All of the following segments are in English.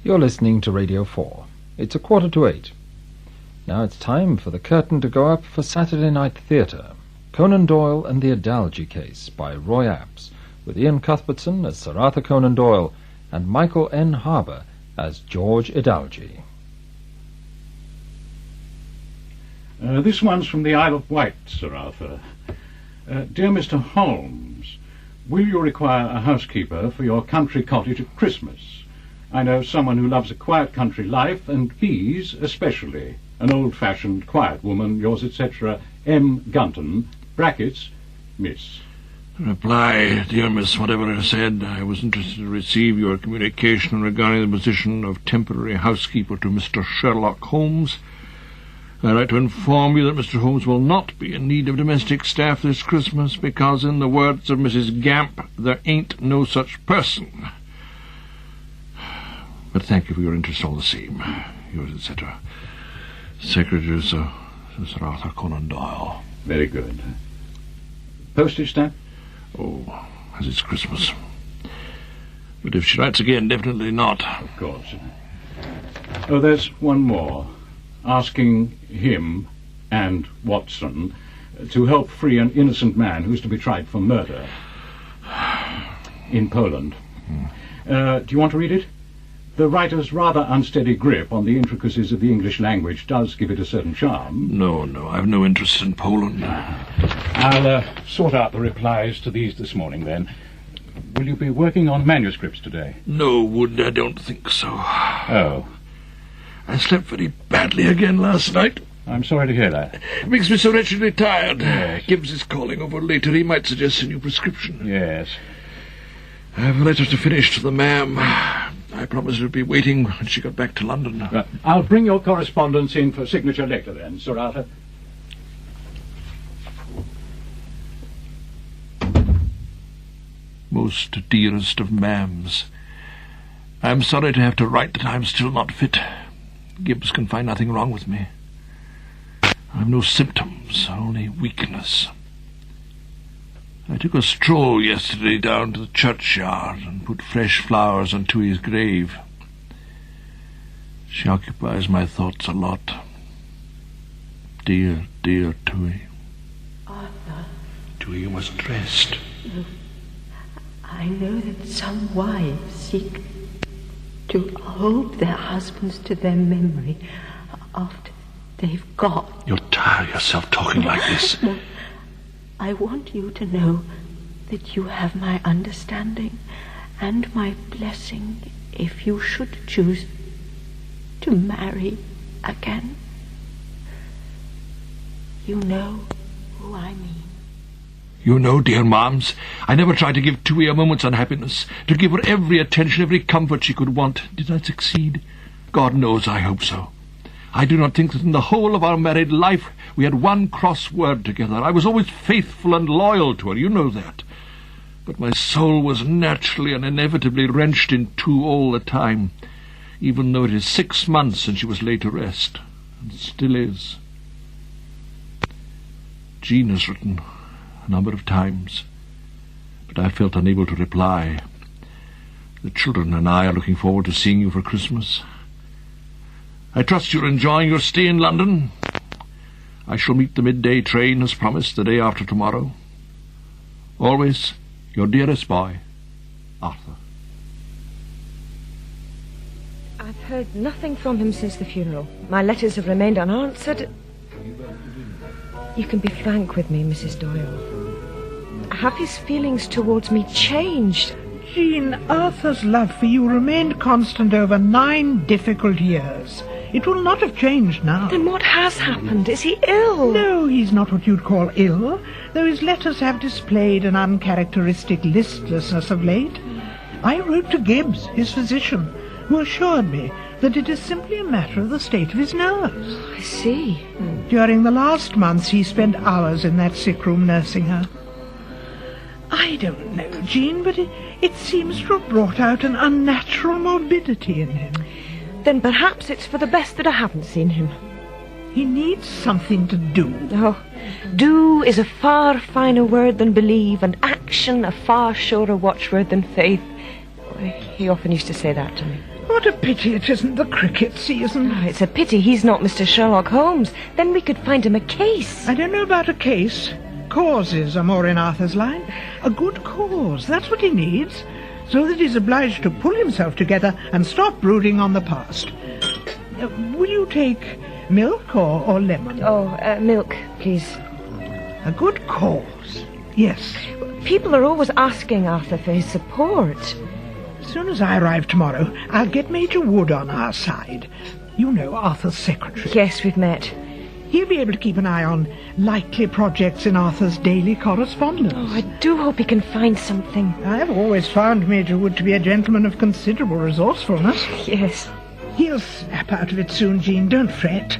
You're listening to Radio 4. It's 7:45. Now it's time for the curtain to go up for Saturday Night Theatre. Conan Doyle and the Edalji Case by Roy Apps, with Ian Cuthbertson as Sir Arthur Conan Doyle and Michael N. Harbour as George Edalji. This one's from the Isle of Wight, Sir Arthur. Dear Mr. Holmes, will you require a housekeeper for your country cottage at Christmas? I know someone who loves a quiet country life, and bees especially. An old-fashioned, quiet woman, yours, etc., M. Gunton, brackets, Miss. Reply, dear Miss, whatever I said, I was interested to receive your communication regarding the position of temporary housekeeper to Mr. Sherlock Holmes. I write to inform you that Mr. Holmes will not be in need of domestic staff this Christmas, because, in the words of Mrs. Gamp, there ain't no such person. But thank you for your interest all the same. Yours, etc. Secretary to Sir Arthur Conan Doyle. Very good. Postage stamp? Oh, as it's Christmas. But if she writes again, definitely not. Of course. Oh, there's one more. Asking him and Watson to help free an innocent man who's to be tried for murder in Poland. Do you want to read it? The writer's rather unsteady grip on the intricacies of the English language does give it a certain charm. No, I've no interest in Poland. I'll sort out the replies to these this morning, then. Will you be working on manuscripts today? No, Wood, I don't think so. Oh. I slept very badly again last night. I'm sorry to hear that. It makes me so wretchedly tired. Yes. Gibbs is calling over later. He might suggest a new prescription. Yes. I have a letter to finish to the ma'am. I promised her to be waiting when she got back to London. I'll bring your correspondence in for signature later, then, Sir Arthur. Most dearest of ma'ams, I am sorry to have to write that I am still not fit. Gibbs can find nothing wrong with me. I have no symptoms, only weakness. I took a stroll yesterday down to the churchyard and put fresh flowers on Tui's grave. She occupies my thoughts a lot. Dear, dear Tui. Arthur. Tui, you must rest. I know that some wives seek to hold their husbands to their memory after they've gone. You'll tire yourself talking like this. No. I want you to know that you have my understanding and my blessing if you should choose to marry again. You know who I mean. You know, dear Moms, I never tried to give Tui a moment's unhappiness, to give her every attention, every comfort she could want. Did I succeed? God knows I hope so. I do not think that in the whole of our married life we had one cross word together. I was always faithful and loyal to her, you know that. But my soul was naturally and inevitably wrenched in two all the time, even though it is 6 months since she was laid to rest, and still is. Jean has written a number of times, but I felt unable to reply. The children and I are looking forward to seeing you for Christmas. I trust you're enjoying your stay in London. I shall meet the midday train as promised the day after tomorrow. Always your dearest boy, Arthur. I've heard nothing from him since the funeral. My letters have remained unanswered. You can be frank with me, Mrs. Doyle. Have his feelings towards me changed? Jean, Arthur's love for you remained constant over 9 difficult years. It will not have changed now. Then what has happened? Is he ill? No, he's not what you'd call ill, though his letters have displayed an uncharacteristic listlessness of late. I wrote to Gibbs, his physician, who assured me that it is simply a matter of the state of his nerves. I see. During the last months he spent hours in that sick room nursing her. I don't know, Jean, but it seems to have brought out an unnatural morbidity in him. Then perhaps it's for the best that I haven't seen him. He needs something to do. Oh, do is a far finer word than believe, and action a far surer watchword than faith. He often used to say that to me. What a pity it isn't the cricket season. Oh, it's a pity he's not Mr. Sherlock Holmes. Then we could find him a case. I don't know about a case. Causes are more in Arthur's line. A good cause, that's what he needs, so that he's obliged to pull himself together and stop brooding on the past. Will you take milk or lemon? Oh, milk, please. A good cause, yes. People are always asking Arthur for his support. As soon as I arrive tomorrow, I'll get Major Wood on our side. You know, Arthur's secretary. Yes, we've met. He'll be able to keep an eye on likely projects in Arthur's daily correspondence. Oh, I do hope he can find something. I've always found Major Wood to be a gentleman of considerable resourcefulness. Yes. He'll snap out of it soon, Jean, don't fret.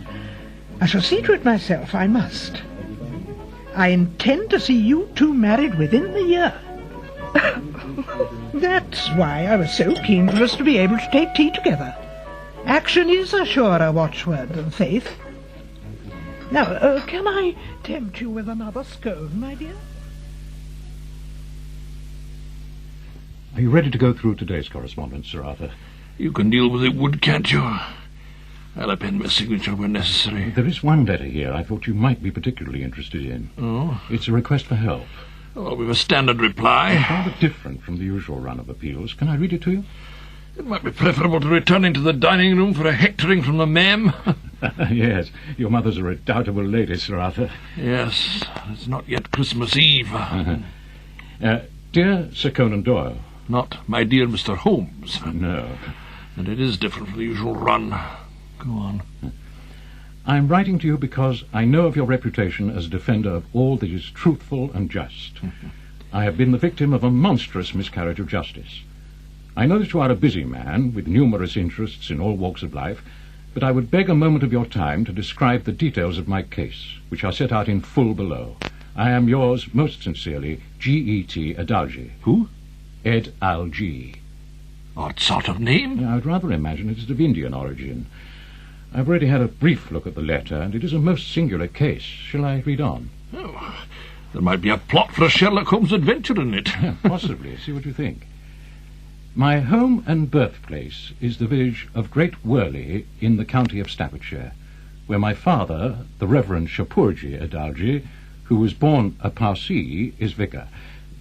I shall see to it myself, I must. I intend to see you two married within the year. That's why I was so keen for us to be able to take tea together. Action is a surer watchword than faith. Now, can I tempt you with another scone, my dear? Are you ready to go through today's correspondence, Sir Arthur? You can deal with it, Wood, can't you? I'll append my signature when necessary. There is one letter here I thought you might be particularly interested in. Oh? It's a request for help. Oh, with a standard reply. Rather different from the usual run of appeals. Can I read it to you? It might be preferable to returning to the dining room for a hectoring from the ma'am. Yes, your mother's a redoubtable lady, Sir Arthur. Yes, it's not yet Christmas Eve. Dear Sir Conan Doyle. Not my dear Mr. Holmes. No. And it is different from the usual run. Go on. I'm writing to you because I know of your reputation as a defender of all that is truthful and just. I have been the victim of a monstrous miscarriage of justice. I know that you are a busy man with numerous interests in all walks of life, but I would beg a moment of your time to describe the details of my case, which are set out in full below. I am yours most sincerely, G.E.T. Edalji. Who? Edalji. Odd sort of name? I would rather imagine it is of Indian origin. I've already had a brief look at the letter, and it is a most singular case. Shall I read on? Oh, there might be a plot for a Sherlock Holmes adventure in it. Possibly. See what you think. My home and birthplace is the village of Great Worley in the county of Staffordshire, where my father, the Reverend Shapurji Edalji, who was born a Parsee, is vicar.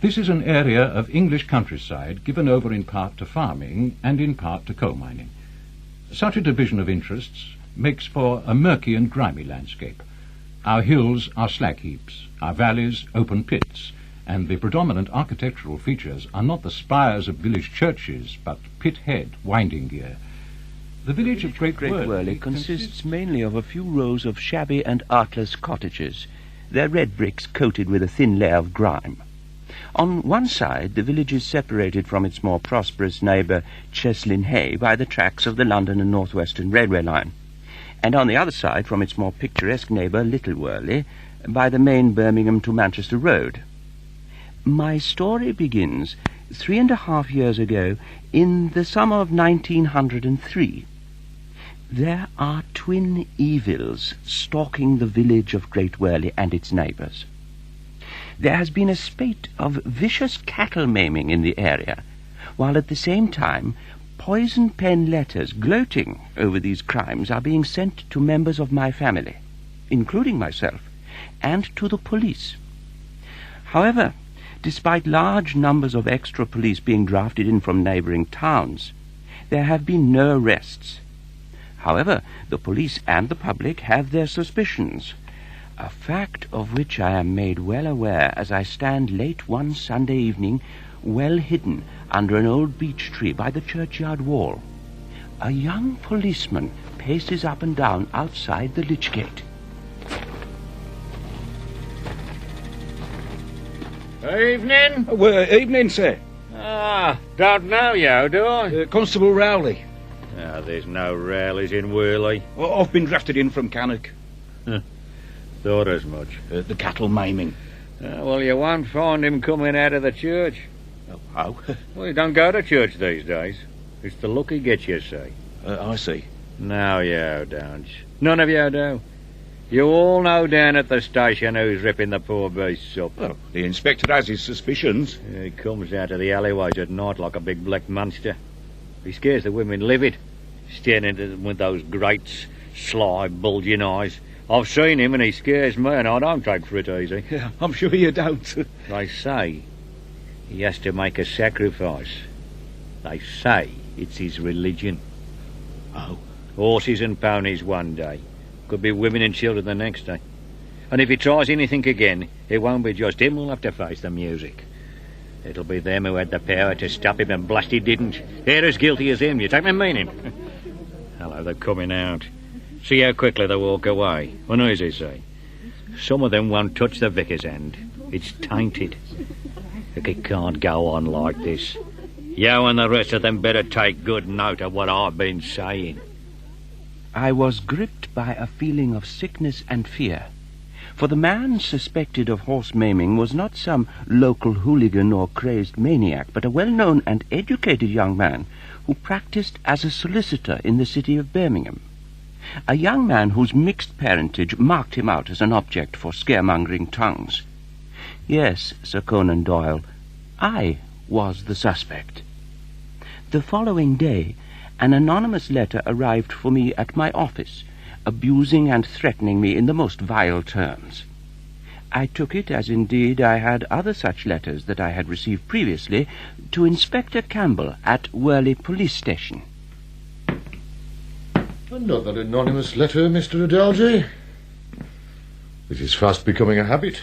This is an area of English countryside given over in part to farming and in part to coal mining. Such a division of interests makes for a murky and grimy landscape. Our hills are slag heaps, our valleys open pits, and the predominant architectural features are not the spires of village churches, but pit-head winding gear. The village of Great Worley consists mainly of a few rows of shabby and artless cottages, their red bricks coated with a thin layer of grime. On one side, the village is separated from its more prosperous neighbour, Cheslin Hay, by the tracks of the London and North Western Railway line, and on the other side, from its more picturesque neighbour, Little Worley, by the main Birmingham to Manchester road. My story begins 3.5 years ago, in the summer of 1903. There are twin evils stalking the village of Great Worley and its neighbours. There has been a spate of vicious cattle maiming in the area, while at the same time poison pen letters gloating over these crimes are being sent to members of my family, including myself, and to the police. However, despite large numbers of extra police being drafted in from neighbouring towns, there have been no arrests. However, the police and the public have their suspicions, a fact of which I am made well aware as I stand late one Sunday evening, well hidden under an old beech tree by the churchyard wall. A young policeman paces up and down outside the lich gate. Evening. Well, evening, sir. Don't know you, do I? Constable Rowley. There's no Rowleys in Worley. Well, I've been drafted in from Cannock. Thought as much. The cattle maiming. Well, you won't find him coming out of the church. Oh? Well, he don't go to church these days. It's the look he gets, you see. I see. No, you don't. None of you do. You all know down at the station who's ripping the poor beasts up. Well, the inspector has his suspicions. He comes out of the alleyways at night like a big black monster. He scares the women livid. staring at them with those great, sly, bulging eyes. I've seen him and he scares me, and I don't take for it easy. Yeah, I'm sure you don't. They say he has to make a sacrifice. They say it's his religion. Oh. Horses and ponies one day. Could be women and children the next day. And if he tries anything again, it won't be just him who'll have to face the music. It'll be them who had the power to stop him and blast he didn't. They're as guilty as him, you take my meaning? Hello, they're coming out. See how quickly they walk away. Uneasy, say. Some of them won't touch the vicar's hand. It's tainted. Look, it can't go on like this. You and the rest of them better take good note of what I've been saying. I was gripped by a feeling of sickness and fear, for the man suspected of horse maiming was not some local hooligan or crazed maniac, but a well-known and educated young man who practiced as a solicitor in the city of Birmingham. A young man whose mixed parentage marked him out as an object for scaremongering tongues. Yes, Sir Conan Doyle, I was the suspect. The following day, an anonymous letter arrived for me at my office, abusing and threatening me in the most vile terms. I took it, as indeed I had other such letters that I had received previously, to Inspector Campbell at Worley Police Station. Another anonymous letter, Mr. Edalji. This is fast becoming a habit.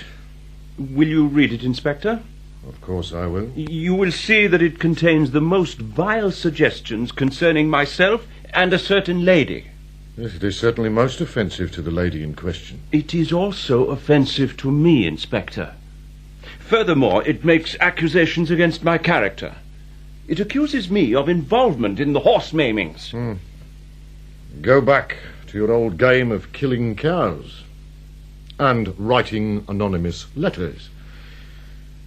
Will you read it, Inspector? Of course I will. You will see that it contains the most vile suggestions concerning myself and a certain lady. Yes, it is certainly most offensive to the lady in question. It is also offensive to me, Inspector. Furthermore, it makes accusations against my character. It accuses me of involvement in the horse maimings. Go back to your old game of killing cows and writing anonymous letters.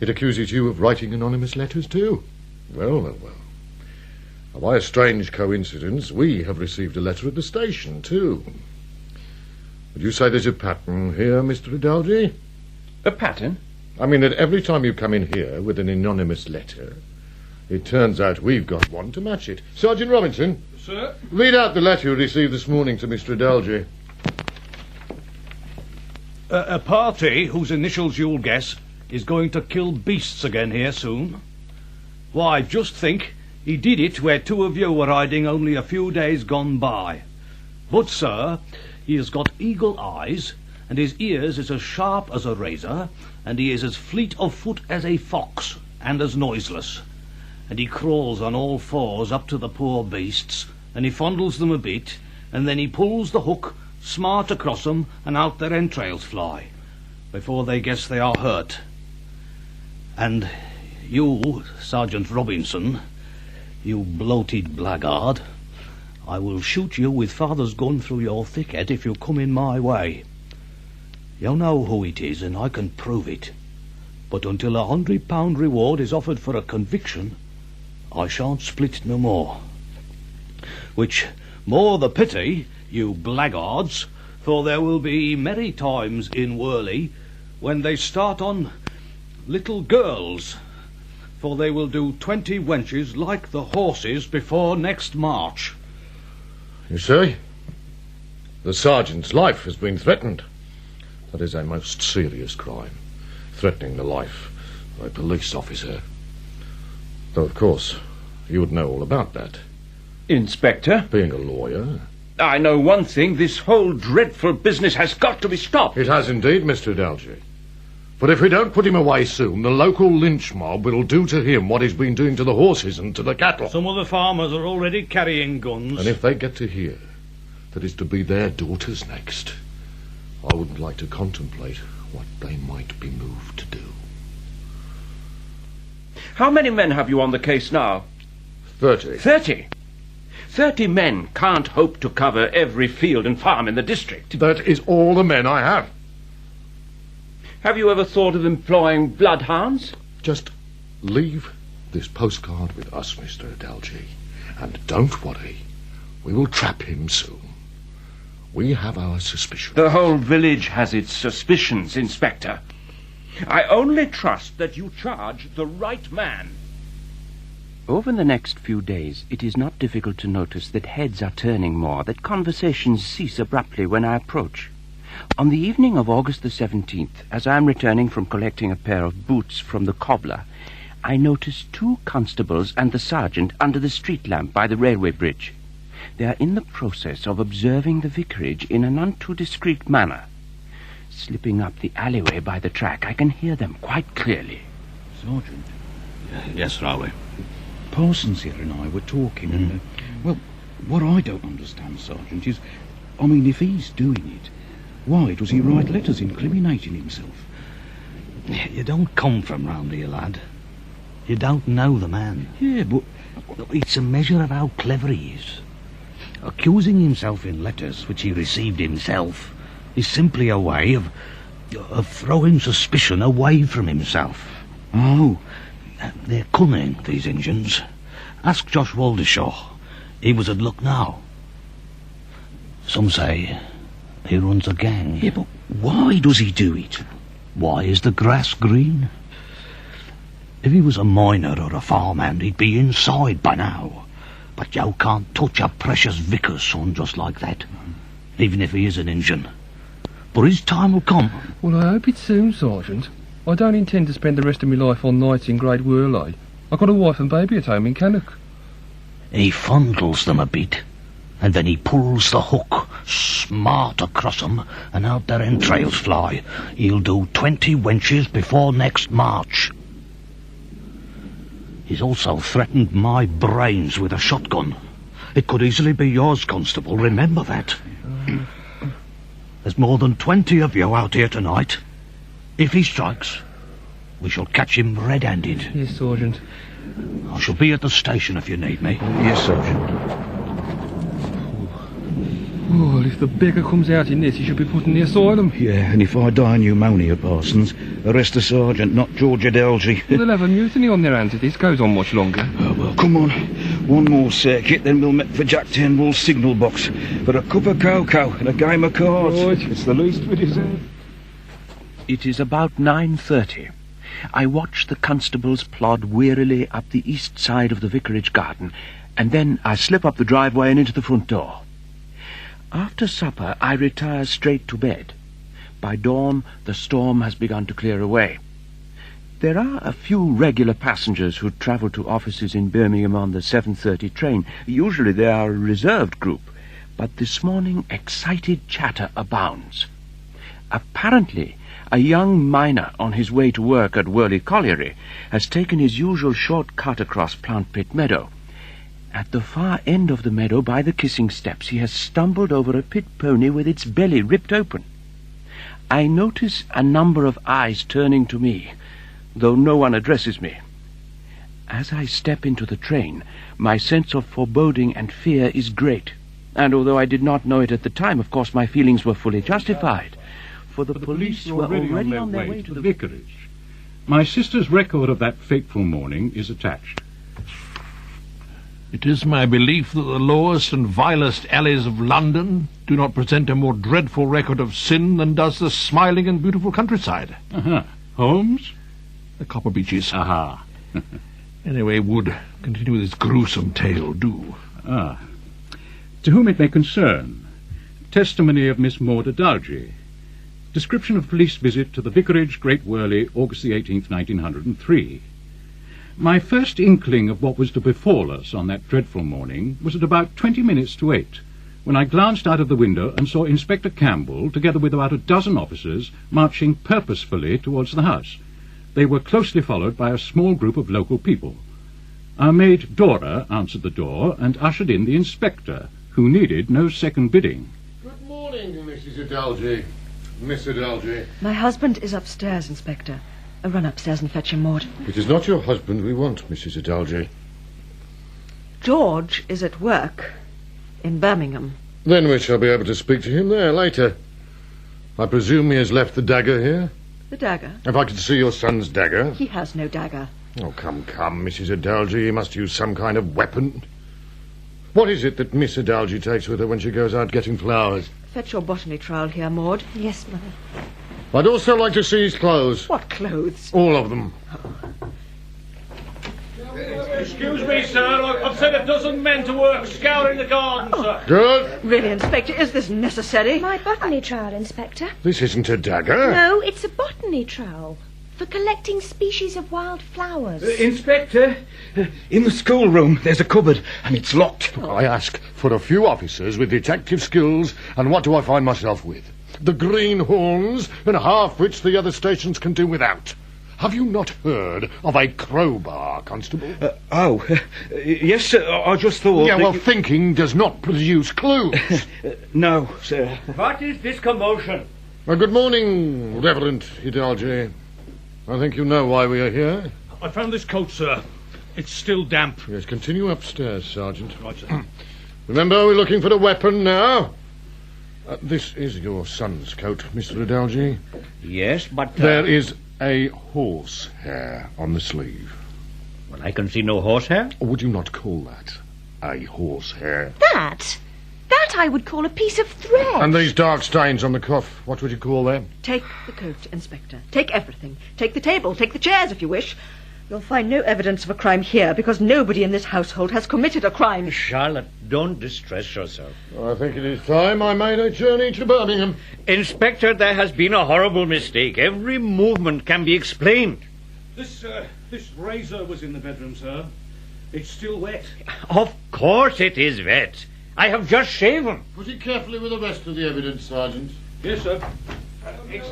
It accuses you of writing anonymous letters too. Well. By a strange coincidence, we have received a letter at the station too. Would you say there's a pattern here, Mr. Edalji? A pattern? I mean that every time you come in here with an anonymous letter, it turns out we've got one to match it. Sergeant Robinson. Sir? Read out the letter you received this morning to Mr. Edalji. A party whose initials you'll guess is going to kill beasts again here soon. Why, just think, he did it where two of you were hiding only a few days gone by. But, sir, he has got eagle eyes, and his ears is as sharp as a razor, and he is as fleet of foot as a fox, and as noiseless. And he crawls on all fours up to the poor beasts, and he fondles them a bit, and then he pulls the hook smart across them, and out their entrails fly, before they guess they are hurt. And you, Sergeant Robinson, you bloated blackguard, I will shoot you with father's gun through your thick head if you come in my way. You know who it is, and I can prove it. But until £100 reward is offered for a conviction, I shan't split no more. Which more the pity, you blackguards, for there will be merry times in Worley when they start on little girls, for they will do 20 wenches like the horses before next March. You see, the sergeant's life has been threatened. That is a most serious crime, threatening the life of a police officer. Though, of course, you would know all about that. Inspector? Being a lawyer. I know one thing. This whole dreadful business has got to be stopped. It has indeed, Mr. Edalji. But if we don't put him away soon, the local lynch mob will do to him what he's been doing to the horses and to the cattle. Some of the farmers are already carrying guns. And if they get to hear that it's to be their daughters next, I wouldn't like to contemplate what they might be moved to do. How many men have you on the case now? 30. 30? 30 men can't hope to cover every field and farm in the district. That is all the men I have. Have you ever thought of employing bloodhounds? Just leave this postcard with us, Mr. Edalji, and don't worry. We will trap him soon. We have our suspicions. The whole village has its suspicions, Inspector. I only trust that you charge the right man. Over the next few days, it is not difficult to notice that heads are turning more, that conversations cease abruptly when I approach. On the evening of August the 17th, as I am returning from collecting a pair of boots from the cobbler, I notice 2 constables and the sergeant under the street lamp by the railway bridge. They are in the process of observing the vicarage in a none too discreet manner. Slipping up the alleyway by the track, I can hear them quite clearly. Sergeant? Yes, Rowley. Parsons here and I were talking, and, well, what I don't understand, Sergeant, is, I mean, if he's doing it, why does he write letters incriminating himself? You don't come from round here, lad. You don't know the man. Yeah, but It's a measure of how clever he is. Accusing himself in letters which he received himself is simply a way of throwing suspicion away from himself. Oh, they're cunning, these Injuns. Ask Josh Waldershaw. He was at Lucknow. Some say he runs a gang. yeah, but why does he do it? Why is the grass green? If he was a miner or a farmhand, he'd be inside by now. But you can't touch a precious vicar's son just like that, even if he is an Injun. But his time will come. Well, I hope it's soon, Sergeant. I don't intend to spend the rest of my life on nights in Great Worley. I've got a wife and baby at home in Cannock. He fondles them a bit, and then he pulls the hook smart across them, and out their entrails fly. He'll do 20 wenches before next March. He's also threatened my brains with a shotgun. It could easily be yours, Constable, remember that. There's more than 20 of you out here tonight. If he strikes, we shall catch him red-handed. Yes, Sergeant. I shall be at the station if you need me. Yes, Sergeant. Oh, well, if the beggar comes out in this, he should be put in the asylum. Yeah, and if I die of pneumonia, Parsons, arrest the sergeant, not George Edalji. Well, they'll have a mutiny on their hands if this goes on much longer. Oh, well, come on. One more circuit, then we'll make for Jack Turnbull's signal box for a cup of cocoa and a game of cards. Right. It's the least we deserve. It is about 9:30. I watch the constables plod wearily up the east side of the vicarage garden, and then I slip up the driveway and into the front door. After supper, I retire straight to bed. By dawn, the storm has begun to clear away. There are a few regular passengers who travel to offices in Birmingham on the 7:30 train. Usually they are a reserved group, but this morning excited chatter abounds. Apparently, a young miner on his way to work at Worley Colliery has taken his usual short cut across Plant Pit Meadow. At the far end of the meadow, by the kissing steps, he has stumbled over a pit pony with its belly ripped open. I notice a number of eyes turning to me, though no one addresses me. As I step into the train, my sense of foreboding and fear is great, and although I did not know it at the time, of course my feelings were fully justified, for the police were already on their way to the vicarage. My sister's record of that fateful morning is attached. It is my belief that the lowest and vilest alleys of London do not present a more dreadful record of sin than does the smiling and beautiful countryside. Holmes? The copper beeches. Aha. Anyway, Wood, continue with this gruesome tale, do. To whom it may concern. Testimony of Miss Maud Edalji. Description of police visit to the vicarage, Great Worley, August the 18th, 1903. My first inkling of what was to befall us on that dreadful morning was at about 20 minutes to 8, when I glanced out of the window and saw Inspector Campbell, together with about a dozen officers, marching purposefully towards the house. They were closely followed by a small group of local people. Our maid Dora answered the door and ushered in the inspector, who needed no second bidding. Good morning, Mrs. Edalji. Miss Edalji. My husband is upstairs, Inspector. Run upstairs and fetch him, Maud. It is not your husband we want, Mrs. Edalji. George is at work in Birmingham. Then we shall be able to speak to him there later. I presume he has left the dagger here? The dagger? If I could see your son's dagger. He has no dagger. Oh, come, Mrs. Edalji. You must use some kind of weapon. What is it that Miss Edalji takes with her when she goes out getting flowers? Fetch your botany trowel here, Maud. Yes, Mother. I'd also like to see his clothes. What clothes? All of them. Excuse me, sir. I've sent a dozen men to work scouring the garden, sir. Good. Really, Inspector, is this necessary? My botany trowel, Inspector. This isn't a dagger. No, it's a botany trowel. For collecting species of wild flowers. Inspector, in the schoolroom there's a cupboard and it's locked. I ask for a few officers with detective skills, and what do I find myself with? The green horns and half which the other stations can do without. Have you not heard of a crowbar, Constable? Yes, sir. I just thought... Yeah, well, thinking does not produce clues. No, sir. What is this commotion? Good morning, Reverend Edalji. I think you know why we are here. I found this coat, sir. It's still damp. Yes, continue upstairs, Sergeant. Right, sir. Remember, we're looking for a weapon now. This is your son's coat, Mr. Edalji. Yes, but... There is a horsehair on the sleeve. Well, I can see no horsehair. Would you not call that a horsehair? That I would call a piece of thread. And these dark stains on the cuff, what would you call them? Take the coat, Inspector. Take everything. Take the table. Take the chairs, if you wish. You'll find no evidence of a crime here, because nobody in this household has committed a crime. Charlotte, don't distress yourself. I think it is time I made a journey to Birmingham. Inspector, there has been a horrible mistake. Every movement can be explained. This razor was in the bedroom, sir. It's still wet. Of course it is wet. I have just shaven. Put it carefully with the rest of the evidence, Sergeant. Yes, sir.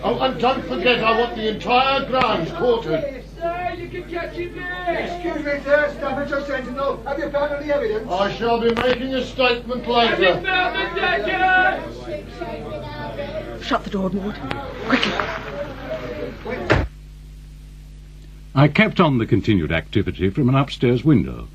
Oh, and don't forget, I want the entire grounds quartered. Sir, you can catch him there. Excuse me, sir. Staffordshire Sentinel. Have you found any evidence? I shall be making a statement Have you later. found the dagger? Shut the door, Maud. Quickly. I kept on the continued activity from an upstairs window.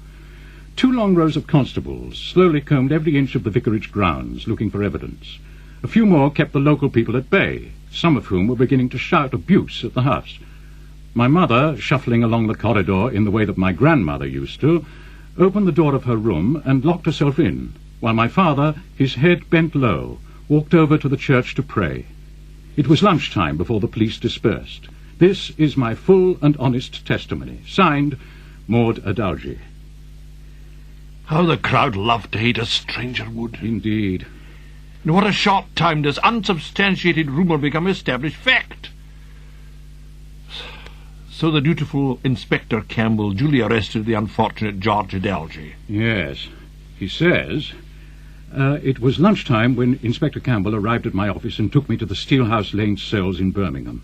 2 long rows of constables slowly combed every inch of the vicarage grounds, looking for evidence. A few more kept the local people at bay, some of whom were beginning to shout abuse at the house. My mother, shuffling along the corridor in the way that my grandmother used to, opened the door of her room and locked herself in, while my father, his head bent low, walked over to the church to pray. It was lunchtime before the police dispersed. This is my full and honest testimony. Signed, Maud Edalji. How the crowd loved to hate a stranger would. Indeed. In what a short time does unsubstantiated rumour become established fact. So the dutiful Inspector Campbell duly arrested the unfortunate George Edalji. Yes. He says, it was lunchtime when Inspector Campbell arrived at my office and took me to the Steelhouse Lane cells in Birmingham.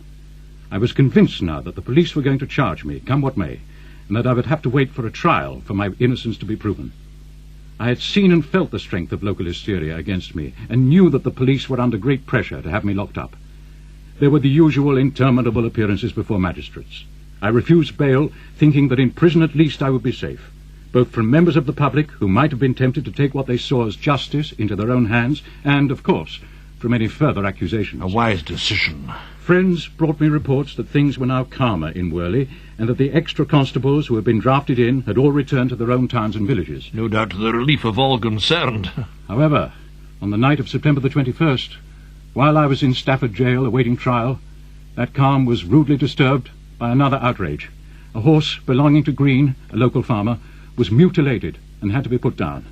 I was convinced now that the police were going to charge me, come what may, and that I would have to wait for a trial for my innocence to be proven. I had seen and felt the strength of local hysteria against me, and knew that the police were under great pressure to have me locked up. There were the usual interminable appearances before magistrates. I refused bail, thinking that in prison at least I would be safe, both from members of the public who might have been tempted to take what they saw as justice into their own hands, and, of course, from any further accusations. A wise decision. Friends brought me reports that things were now calmer in Worley, and that the extra constables who had been drafted in had all returned to their own towns and villages. No doubt to the relief of all concerned. However, on the night of September the 21st, while I was in Stafford jail awaiting trial, that calm was rudely disturbed by another outrage. A horse belonging to Green, a local farmer, was mutilated and had to be put down.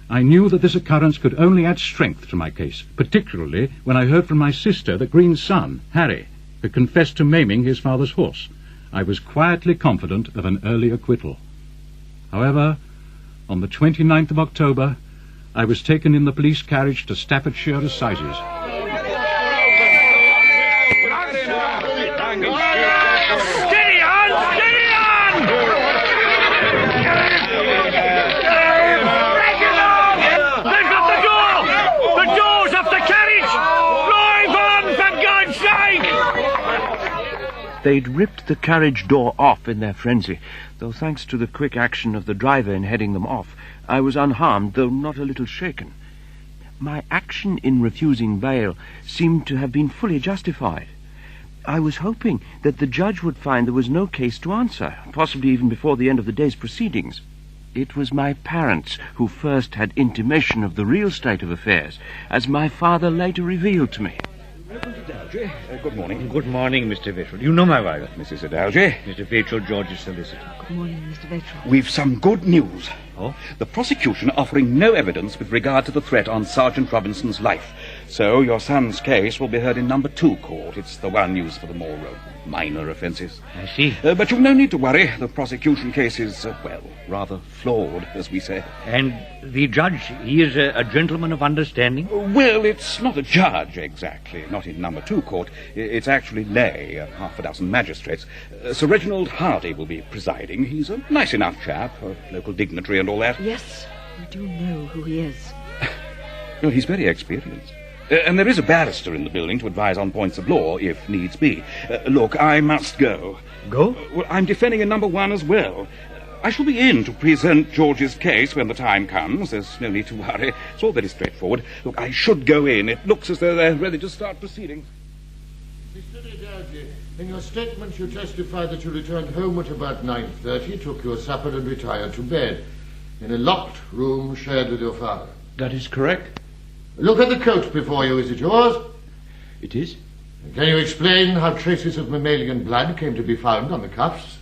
I knew that this occurrence could only add strength to my case, particularly when I heard from my sister that Green's son, Harry, had confessed to maiming his father's horse. I was quietly confident of an early acquittal. However, on the 29th of October, I was taken in the police carriage to Staffordshire Assizes. They'd ripped the carriage door off in their frenzy, though thanks to the quick action of the driver in heading them off, I was unharmed, though not a little shaken. My action in refusing bail seemed to have been fully justified. I was hoping that the judge would find there was no case to answer, possibly even before the end of the day's proceedings. It was my parents who first had intimation of the real state of affairs, as my father later revealed to me. Edalji, good morning. Good morning, Mr. Vitral. You know my wife. Mrs. Edalji. Mr. Vitral, George's solicitor. Good morning, Mr. Vitral. We've some good news. Oh? The prosecution offering no evidence with regard to the threat on Sergeant Robinson's life. So your son's case will be heard in number 2 court. It's the one used for the more minor offences. I see. But you've no need to worry. The prosecution case is, rather flawed, as we say. And the judge, he is a gentleman of understanding? Well, it's not a judge, exactly. Not in number 2 court. It's actually lay, half a dozen magistrates. Sir Reginald Hardy will be presiding. He's a nice enough chap, a local dignitary and all that. Yes, we do know who he is. Well, he's very experienced. And there is a barrister in the building to advise on points of law, if needs be. Look, I must go. Go? Well, I'm defending in number 1 as well. I shall be in to present George's case when the time comes. There's no need to worry. It's all very straightforward. Look, I should go in. It looks as though they're ready to start proceedings. Mr. Edalji, in your statement you testified that you returned home at about 9:30, took your supper and retired to bed in a locked room shared with your father. That is correct. Look at the coat before you. Is it yours? It is. Can you explain how traces of mammalian blood came to be found on the cuffs?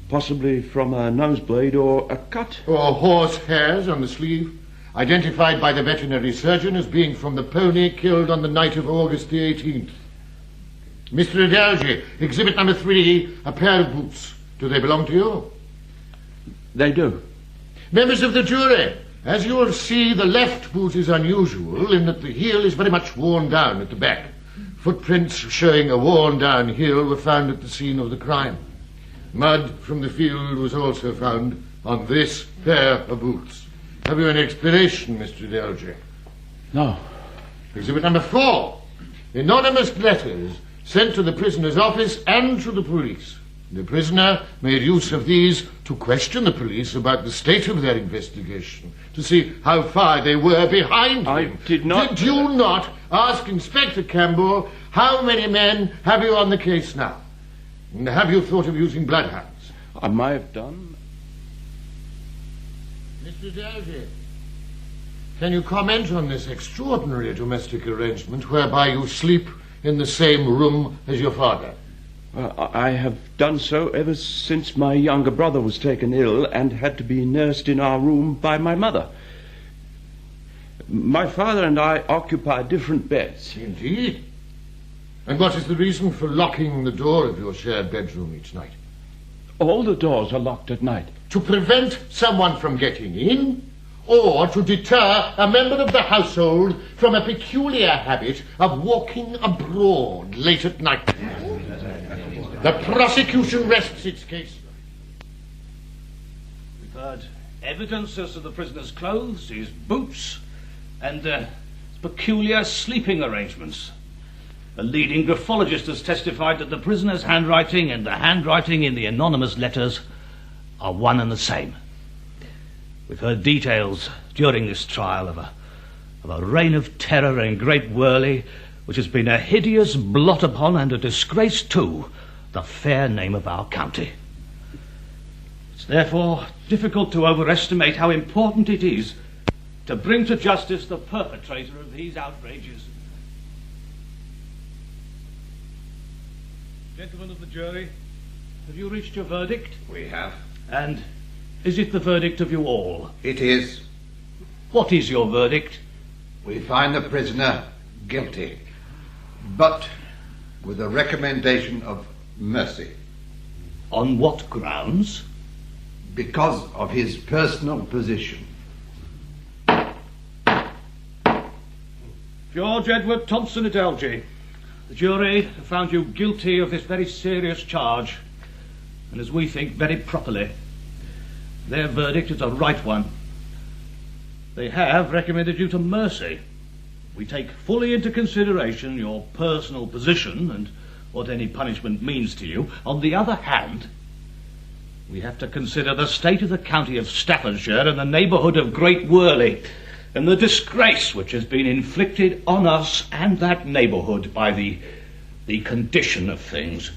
Possibly from a nosebleed or a cut. Or horse hairs on the sleeve, identified by the veterinary surgeon as being from the pony killed on the night of August the 18th. Mr. Edalji, exhibit number 3, a pair of boots. Do they belong to you? They do. Members of the jury, as you will see, the left boot is unusual in that the heel is very much worn down at the back. Footprints showing a worn-down heel were found at the scene of the crime. Mud from the field was also found on this pair of boots. Have you any explanation, Mr. Edalji? No. Exhibit number 4. Anonymous letters sent to the prisoner's office and to the police. The prisoner made use of these to question the police about the state of their investigation, to see how far they were behind him. I did not... Did you not ask Inspector Campbell, how many men have you on the case now? And have you thought of using bloodhounds? I may have done. Mr. Edalji, can you comment on this extraordinary domestic arrangement whereby you sleep in the same room as your father? I have done so ever since my younger brother was taken ill and had to be nursed in our room by my mother. My father and I occupy different beds. Indeed. And what is the reason for locking the door of your shared bedroom each night? All the doors are locked at night. To prevent someone from getting in, or to deter a member of the household from a peculiar habit of walking abroad late at night. The prosecution rests its case. We've heard evidence as to the prisoner's clothes, his boots, and his peculiar sleeping arrangements. A leading graphologist has testified that the prisoner's handwriting and the handwriting in the anonymous letters are one and the same. We've heard details during this trial of a reign of terror in Great Worley, which has been a hideous blot upon and a disgrace to the fair name of our county. It's therefore difficult to overestimate how important it is to bring to justice the perpetrator of these outrages. Gentlemen of the jury, have you reached your verdict? We have. And is it the verdict of you all? It is. What is your verdict? We find the prisoner guilty, but with a recommendation of mercy. On what grounds? Because of his personal position. George Edward Thompson Edalji, the jury have found you guilty of this very serious charge, and as we think, very properly. Their verdict is a right one. They have recommended you to mercy. We take fully into consideration your personal position and what any punishment means to you. On the other hand, we have to consider the state of the county of Staffordshire and the neighbourhood of Great Worley, and the disgrace which has been inflicted on us and that neighbourhood by the condition of things.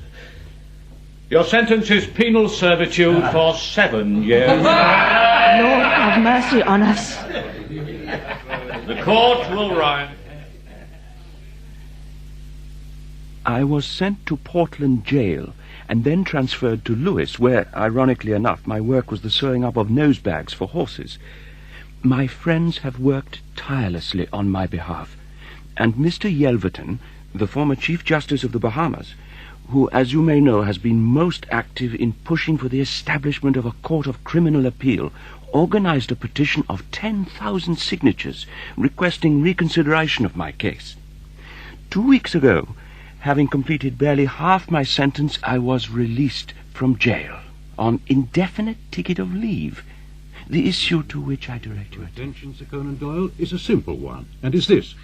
Your sentence is penal servitude for 7 years. Lord, have mercy on us. The court will rise. I was sent to Portland jail and then transferred to Lewis, where, ironically enough, my work was the sewing up of nose bags for horses. My friends have worked tirelessly on my behalf, and Mr. Yelverton, the former Chief Justice of the Bahamas, who, as you may know, has been most active in pushing for the establishment of a court of criminal appeal, organized a petition of 10,000 signatures requesting reconsideration of my case. 2 weeks ago, having completed barely half my sentence, I was released from jail on indefinite ticket of leave, the issue to which I direct your attention, Sir Conan Doyle, is a simple one, and is this.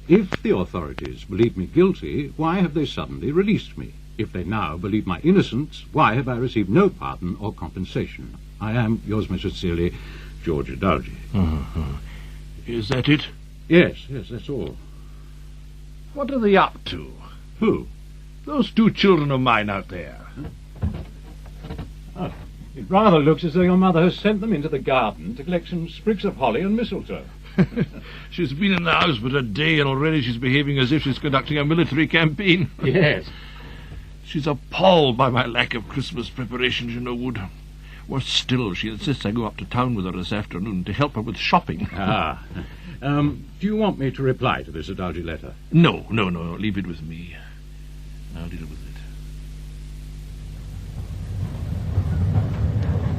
If the authorities believe me guilty, why have they suddenly released me? If they now believe my innocence, why have I received no pardon or compensation? I am, yours most sincerely, George Edalji. Is that it? Yes, that's all. What are they up to? Who? Those 2 children of mine out there. Oh, it rather looks as though your mother has sent them into the garden to collect some sprigs of holly and mistletoe. She's been in the house but a day, and already she's behaving as if she's conducting a military campaign. Yes. She's appalled by my lack of Christmas preparations, you know, Wood. Worse still, she insists I go up to town with her this afternoon to help her with shopping. Do you want me to reply to this Edalji letter? No, leave it with me. I'll deal with it.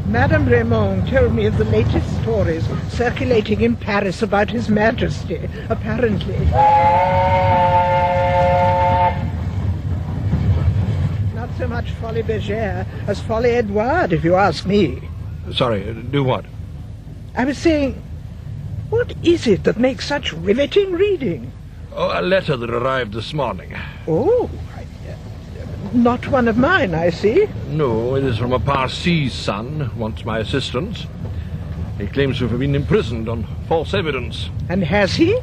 Madame Raymond told me of the latest stories circulating in Paris about His Majesty, apparently. Not so much Folie Bergère as Folie Edouard, if you ask me. Sorry, do what? I was saying, what is it that makes such riveting reading? Oh, a letter that arrived this morning. Oh, not one of mine, I see. No, it is from a Parsee's son who wants my assistance. He claims to have been imprisoned on false evidence. And has he?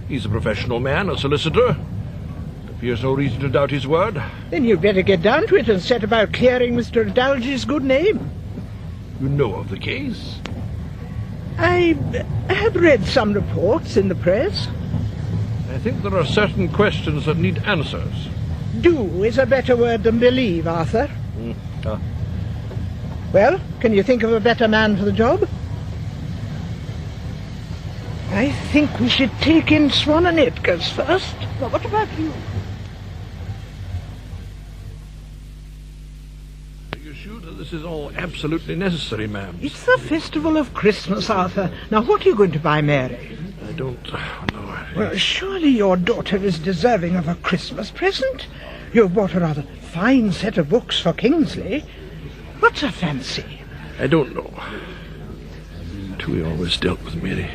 He's a professional man, a solicitor. There appears no reason to doubt his word. Then you'd better get down to it and set about clearing Mr. Edalji's good name. You know of the case? I have read some reports in the press. I think there are certain questions that need answers. Do is a better word than believe, Arthur. Well, can you think of a better man for the job? I think we should take in Swan and Edgar's first. Well, what about you? Are you sure that this is all absolutely necessary, ma'am? It's the festival of Christmas, Arthur. Now, what are you going to buy Mary? I don't know. Well, surely your daughter is deserving of a Christmas present. You've bought a rather fine set of books for Kingsley. What's her fancy? I don't know. Tui always dealt with Mary.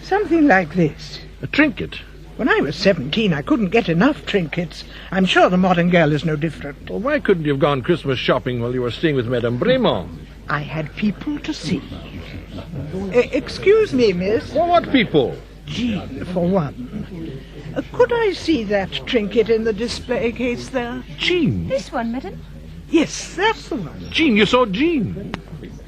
Something like this. A trinket? When I was 17, I couldn't get enough trinkets. I'm sure the modern girl is no different. Well, why couldn't you have gone Christmas shopping while you were staying with Madame Bremont? I had people to see. Excuse me, miss. Well, what people? Jean, for one. Could I see that trinket in the display case there? Jean? This one, madam? Yes, that's the one. Jean, you saw Jean.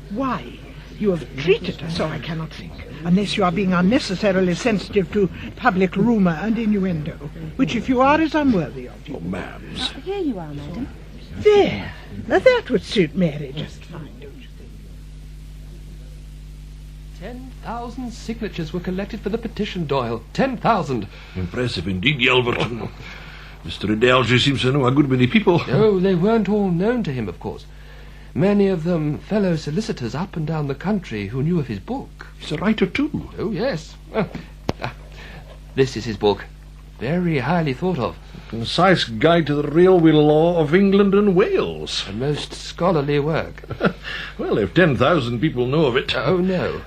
Why? You have treated her so, I cannot think. Unless you are being unnecessarily sensitive to public rumour and innuendo, which, if you are, is unworthy of you. Oh, ma'ams. Here you are, madam. There. Now that would suit Mary just fine, don't you think? 10,000 signatures were collected for the petition, Doyle. 10,000. Impressive indeed, Yelverton. Mr. Edalji seems to know a good many people. Oh, they weren't all known to him, of course. Many of them fellow solicitors up and down the country who knew of his book. He's a writer, too. Oh, yes. This is his book. Very highly thought of. A concise guide to the railway law of England and Wales. A most scholarly work. Well, if 10,000 people know of it... Oh, no.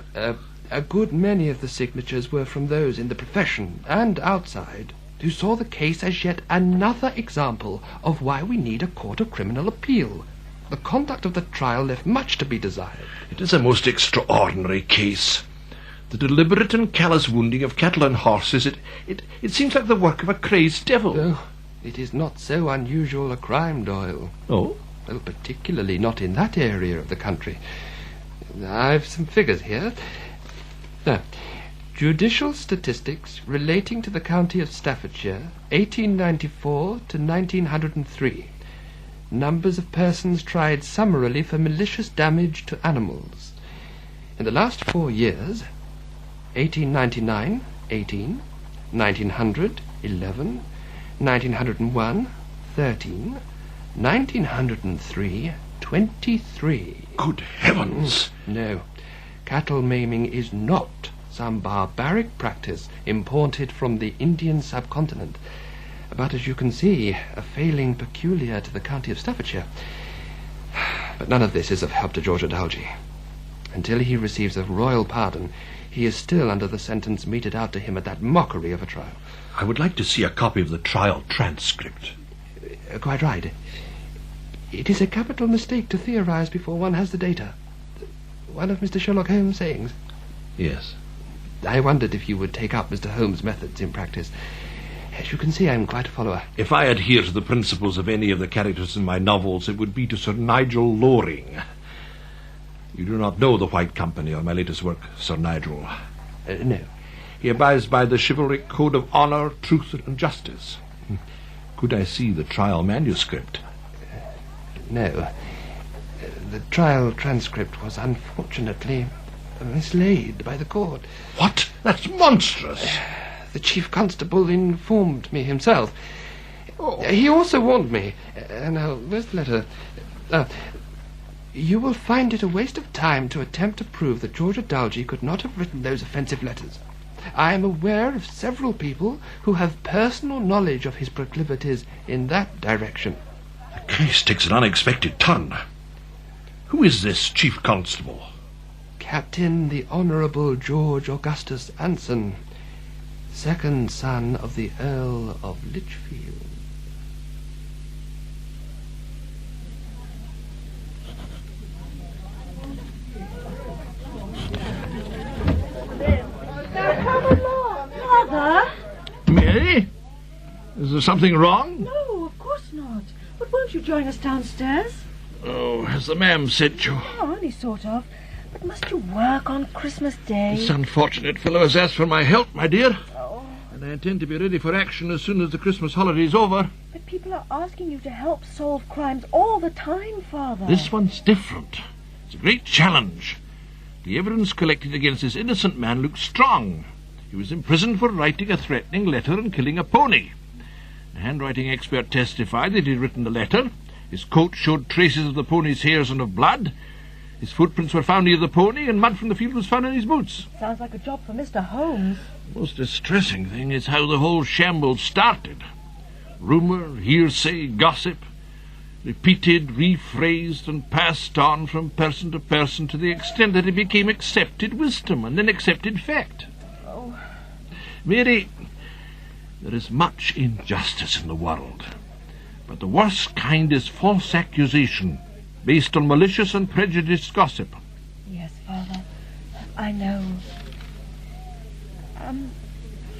A good many of the signatures were from those in the profession and outside who saw the case as yet another example of why we need a court of criminal appeal. The conduct of the trial left much to be desired. It is a most extraordinary case. The deliberate and callous wounding of cattle and horses, it seems like the work of a crazed devil. Oh, it is not so unusual a crime, Doyle. Oh? Well, particularly not in that area of the country. I've some figures here. Now, Judicial statistics relating to the county of Staffordshire, 1894 to 1903. Numbers of persons tried summarily for malicious damage to animals. In the last 4 years, 1899, 18, 1900, 11, 1901, 13, 1903, 23. Good heavens! No, cattle maiming is not some barbaric practice imported from the Indian subcontinent, but as you can see, a failing peculiar to the county of Staffordshire. But none of this is of help to George Edalji. Until he receives a royal pardon, he is still under the sentence meted out to him at that mockery of a trial. I would like to see a copy of the trial transcript. Quite right. It is a capital mistake to theorize before one has the data. One of Mr. Sherlock Holmes' sayings. Yes. I wondered if you would take up Mr. Holmes' methods in practice. As you can see, I'm quite a follower. If I adhere to the principles of any of the characters in my novels, it would be to Sir Nigel Loring. You do not know the White Company or my latest work, Sir Nigel. No. He abides by the chivalric code of honour, truth, and justice. Could I see the trial manuscript? No. The trial transcript was unfortunately mislaid by the court. What? That's monstrous! The chief constable informed me himself. He also warned me. Now, where's the letter? You will find it a waste of time to attempt to prove that George Edalji could not have written those offensive letters. I am aware of several people who have personal knowledge of his proclivities in that direction. The case takes an unexpected turn. Who is this chief constable? Captain the Honourable George Augustus Anson, second son of the Earl of Lichfield. Father? Mary? Is there something wrong? No, of course not. But won't you join us downstairs? Oh, has the ma'am sent you? Oh, only sort of. But must you work on Christmas Day? This unfortunate fellow has asked for my help, my dear. Oh. And I intend to be ready for action as soon as the Christmas holiday is over. But people are asking you to help solve crimes all the time, Father. This one's different. It's a great challenge. The evidence collected against this innocent man looks strong. He was imprisoned for writing a threatening letter and killing a pony. The handwriting expert testified that he had written the letter. His coat showed traces of the pony's hairs and of blood. His footprints were found near the pony, and mud from the field was found in his boots. Sounds like a job for Mr. Holmes. The most distressing thing is how the whole shambles started. Rumour, hearsay, gossip, repeated, rephrased, and passed on from person to person to the extent that it became accepted wisdom and then accepted fact. Oh. Mary, there is much injustice in the world, but the worst kind is false accusation based on malicious and prejudiced gossip. Yes, Father, I know.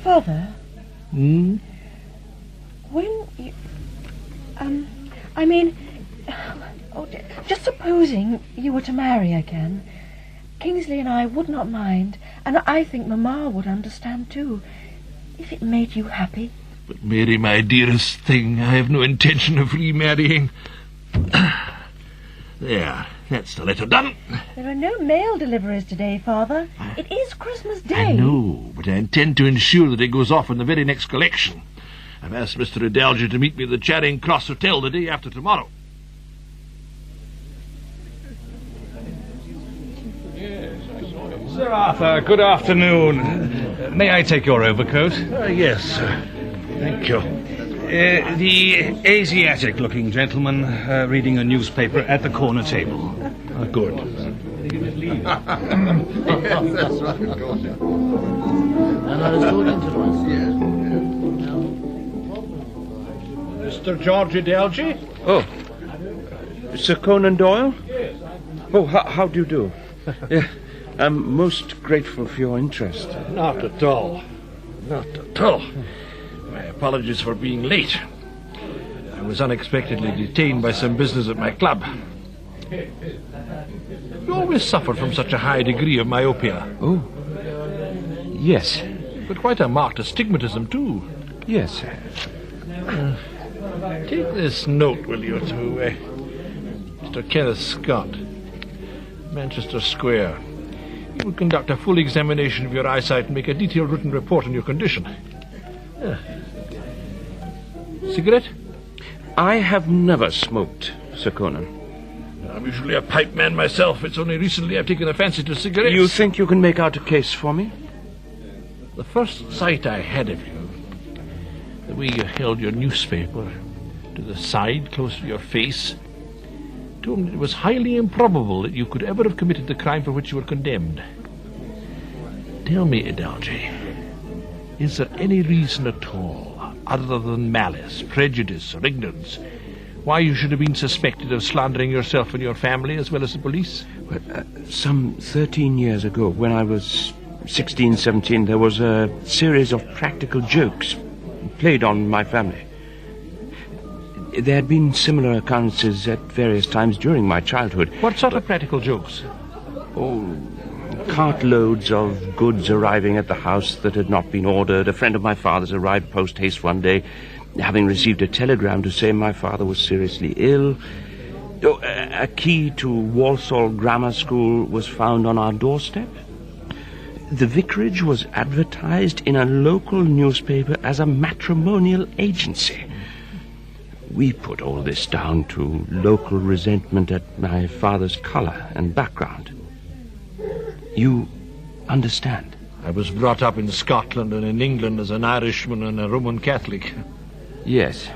Father? Hmm? When you... I mean... Oh, just supposing you were to marry again, Kingsley and I would not mind, and I think Mamma would understand too, if it made you happy. But Mary, my dearest thing, I have no intention of remarrying. There, that's the letter done. There are no mail deliveries today, Father. It is Christmas Day. I know, but I intend to ensure that it goes off in the very next collection. I've asked Mr. Edalji to meet me at the Charing Cross Hotel the day after tomorrow. Sir Arthur, good afternoon. May I take your overcoat? Yes, sir. Thank you. The Asiatic-looking gentleman reading a newspaper at the corner table. Good. Yes, that's right, of course. And I was talking to Mr. George Edalji? Oh, Sir Conan Doyle? Oh, how do you do? I'm most grateful for your interest. Not at all. Not at all. My apologies for being late. I was unexpectedly detained by some business at my club. You always suffer from such a high degree of myopia. Oh, Yes. But quite a marked astigmatism, too. Yes, sir. Take this note, will you, to Mr. Kenneth Scott, Manchester Square. He will conduct a full examination of your eyesight and make a detailed written report on your condition. Cigarette? I have never smoked, Sir Conan. I'm usually a pipe man myself. It's only recently I've taken a fancy to cigarettes. You think you can make out a case for me? The first sight I had of you, the way you held your newspaper to the side, close to your face, told me it was highly improbable that you could ever have committed the crime for which you were condemned. Tell me, Edalji, is there any reason at all, other than malice, prejudice, or ignorance, why you should have been suspected of slandering yourself and your family as well as the police? Well, some 13 years ago, when I was 16, 17, there was a series of practical jokes played on my family. There had been similar occurrences at various times during my childhood. What sort of practical jokes? Oh, cartloads of goods arriving at the house that had not been ordered. A friend of my father's arrived post-haste one day, having received a telegram to say my father was seriously ill. Oh, a key to Walsall Grammar School was found on our doorstep. The vicarage was advertised in a local newspaper as a matrimonial agency. We put all this down to local resentment at my father's colour and background. You understand? I was brought up in Scotland and in England as an Irishman and a Roman Catholic. Yes.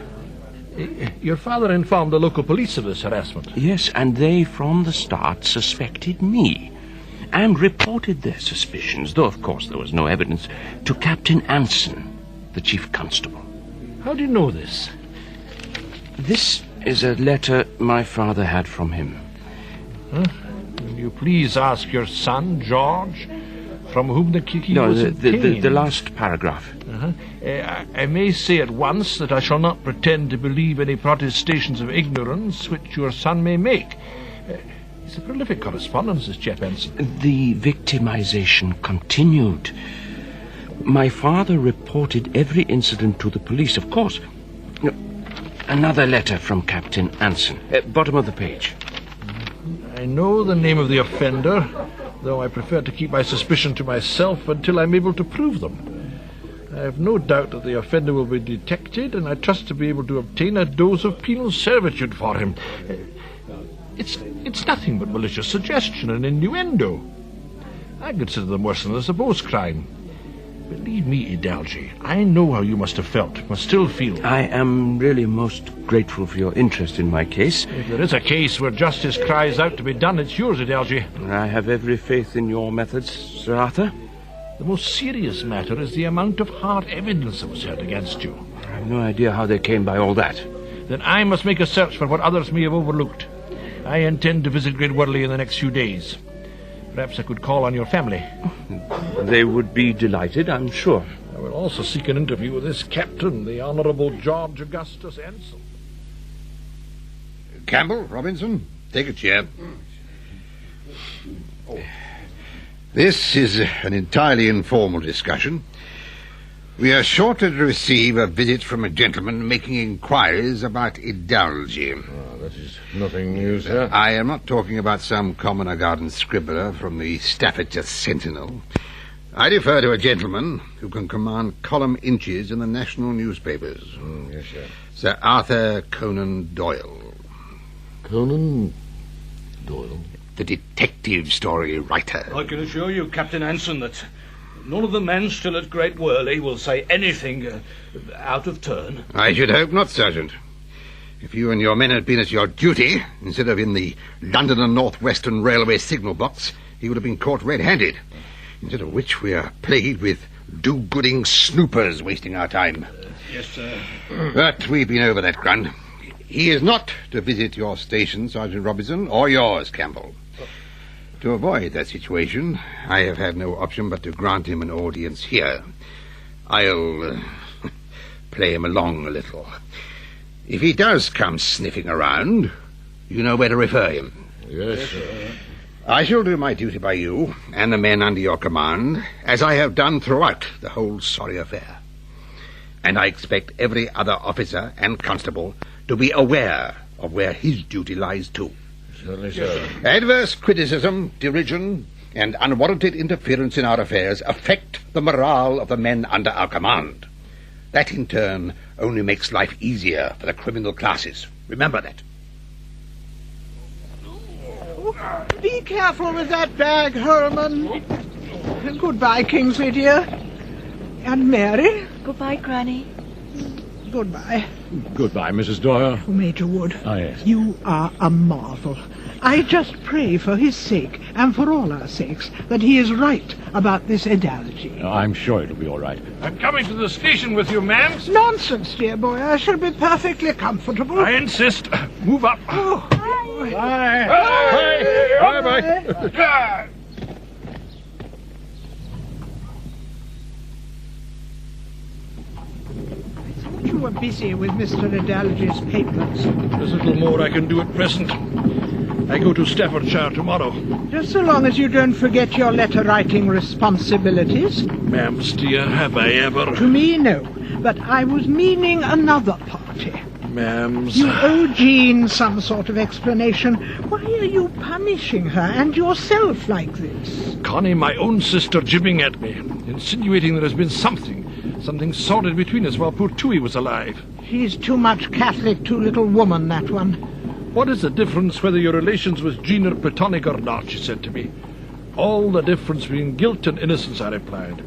Your father informed the local police of this harassment? Yes, and they from the start suspected me and reported their suspicions, though of course there was no evidence, to Captain Anson, the chief constable. How do you know this? This is a letter my father had from him. Will you please ask your son, George, from whom the key was obtained? The last paragraph. I may say at once that I shall not pretend to believe any protestations of ignorance which your son may make. He's a prolific correspondent, this chap Anson. The victimization continued. My father reported every incident to the police, of course. Another letter from Captain Anson. Bottom of the page. I know the name of the offender, though I prefer to keep my suspicion to myself until I'm able to prove them. I have no doubt that the offender will be detected, and I trust to be able to obtain a dose of penal servitude for him. It's nothing but malicious suggestion and innuendo. I consider them worse than the supposed crime. Believe me, Edalji, I know how you must have felt, must still feel. I am really most grateful for your interest in my case. If there is a case where justice cries out to be done, it's yours, Edalji. I have every faith in your methods, Sir Arthur. The most serious matter is the amount of hard evidence that was heard against you. I have no idea how they came by all that. Then I must make a search for what others may have overlooked. I intend to visit Great Worley in the next few days. Perhaps I could call on your family. They would be delighted, I'm sure. I will also seek an interview with this captain, the Honourable George Augustus Anson. Campbell, Robinson, take a chair. This is an entirely informal discussion. We are shortly to receive a visit from a gentleman making inquiries about Edalji. That is nothing new, sir. I am not talking about some commoner garden scribbler from the Staffordshire Sentinel. I refer to a gentleman who can command column inches in the national newspapers. Yes, sir. Sir Arthur Conan Doyle. Conan Doyle? The detective story writer. I can assure you, Captain Anson, that none of the men still at Great Worley will say anything out of turn. I should hope not, Sergeant. If you and your men had been at your duty, instead of in the London and North Western Railway signal box, you would have been caught red-handed. Instead of which we are plagued with do-gooding snoopers wasting our time. Yes, sir. But we've been over that ground. He is not to visit your station, Sergeant Robinson, or yours, Campbell. To avoid that situation, I have had no option but to grant him an audience here. I'll play him along a little. If he does come sniffing around, you know where to refer him. Yes, sir. I shall do my duty by you and the men under your command, as I have done throughout the whole sorry affair. And I expect every other officer and constable to be aware of where his duty lies too. Certainly, sir. Adverse criticism, derision, and unwarranted interference in our affairs affect the morale of the men under our command. That, in turn, only makes life easier for the criminal classes. Remember that. Be careful with that bag, Herman. Goodbye, Kingsley, dear. And Mary. Goodbye, Granny. Goodbye. Goodbye, Mrs. Doyle. Major Wood. Ah, yes. You are a marvel. I just pray for his sake, and for all our sakes, that he is right about this Edalji. I'm sure it'll be all right. I'm coming to the station with you, ma'am. Nonsense, dear boy. I shall be perfectly comfortable. I insist. Move up. Oh. Bye. Bye. Bye. You were busy with Mr. Edalji's papers. There's little more I can do at present. I go to Staffordshire tomorrow. Just so long as you don't forget your letter-writing responsibilities. Ma'am, dear, have I ever? To me, no. But I was meaning another party. Ma'am. You owe Jean some sort of explanation. Why are you punishing her and yourself like this? Connie, my own sister, jibbing at me, insinuating there has been something sordid between us while poor Tui was alive. She's too much Catholic, too little woman, that one. What is the difference whether your relations with Jean are platonic or not, she said to me. All the difference between guilt and innocence, I replied.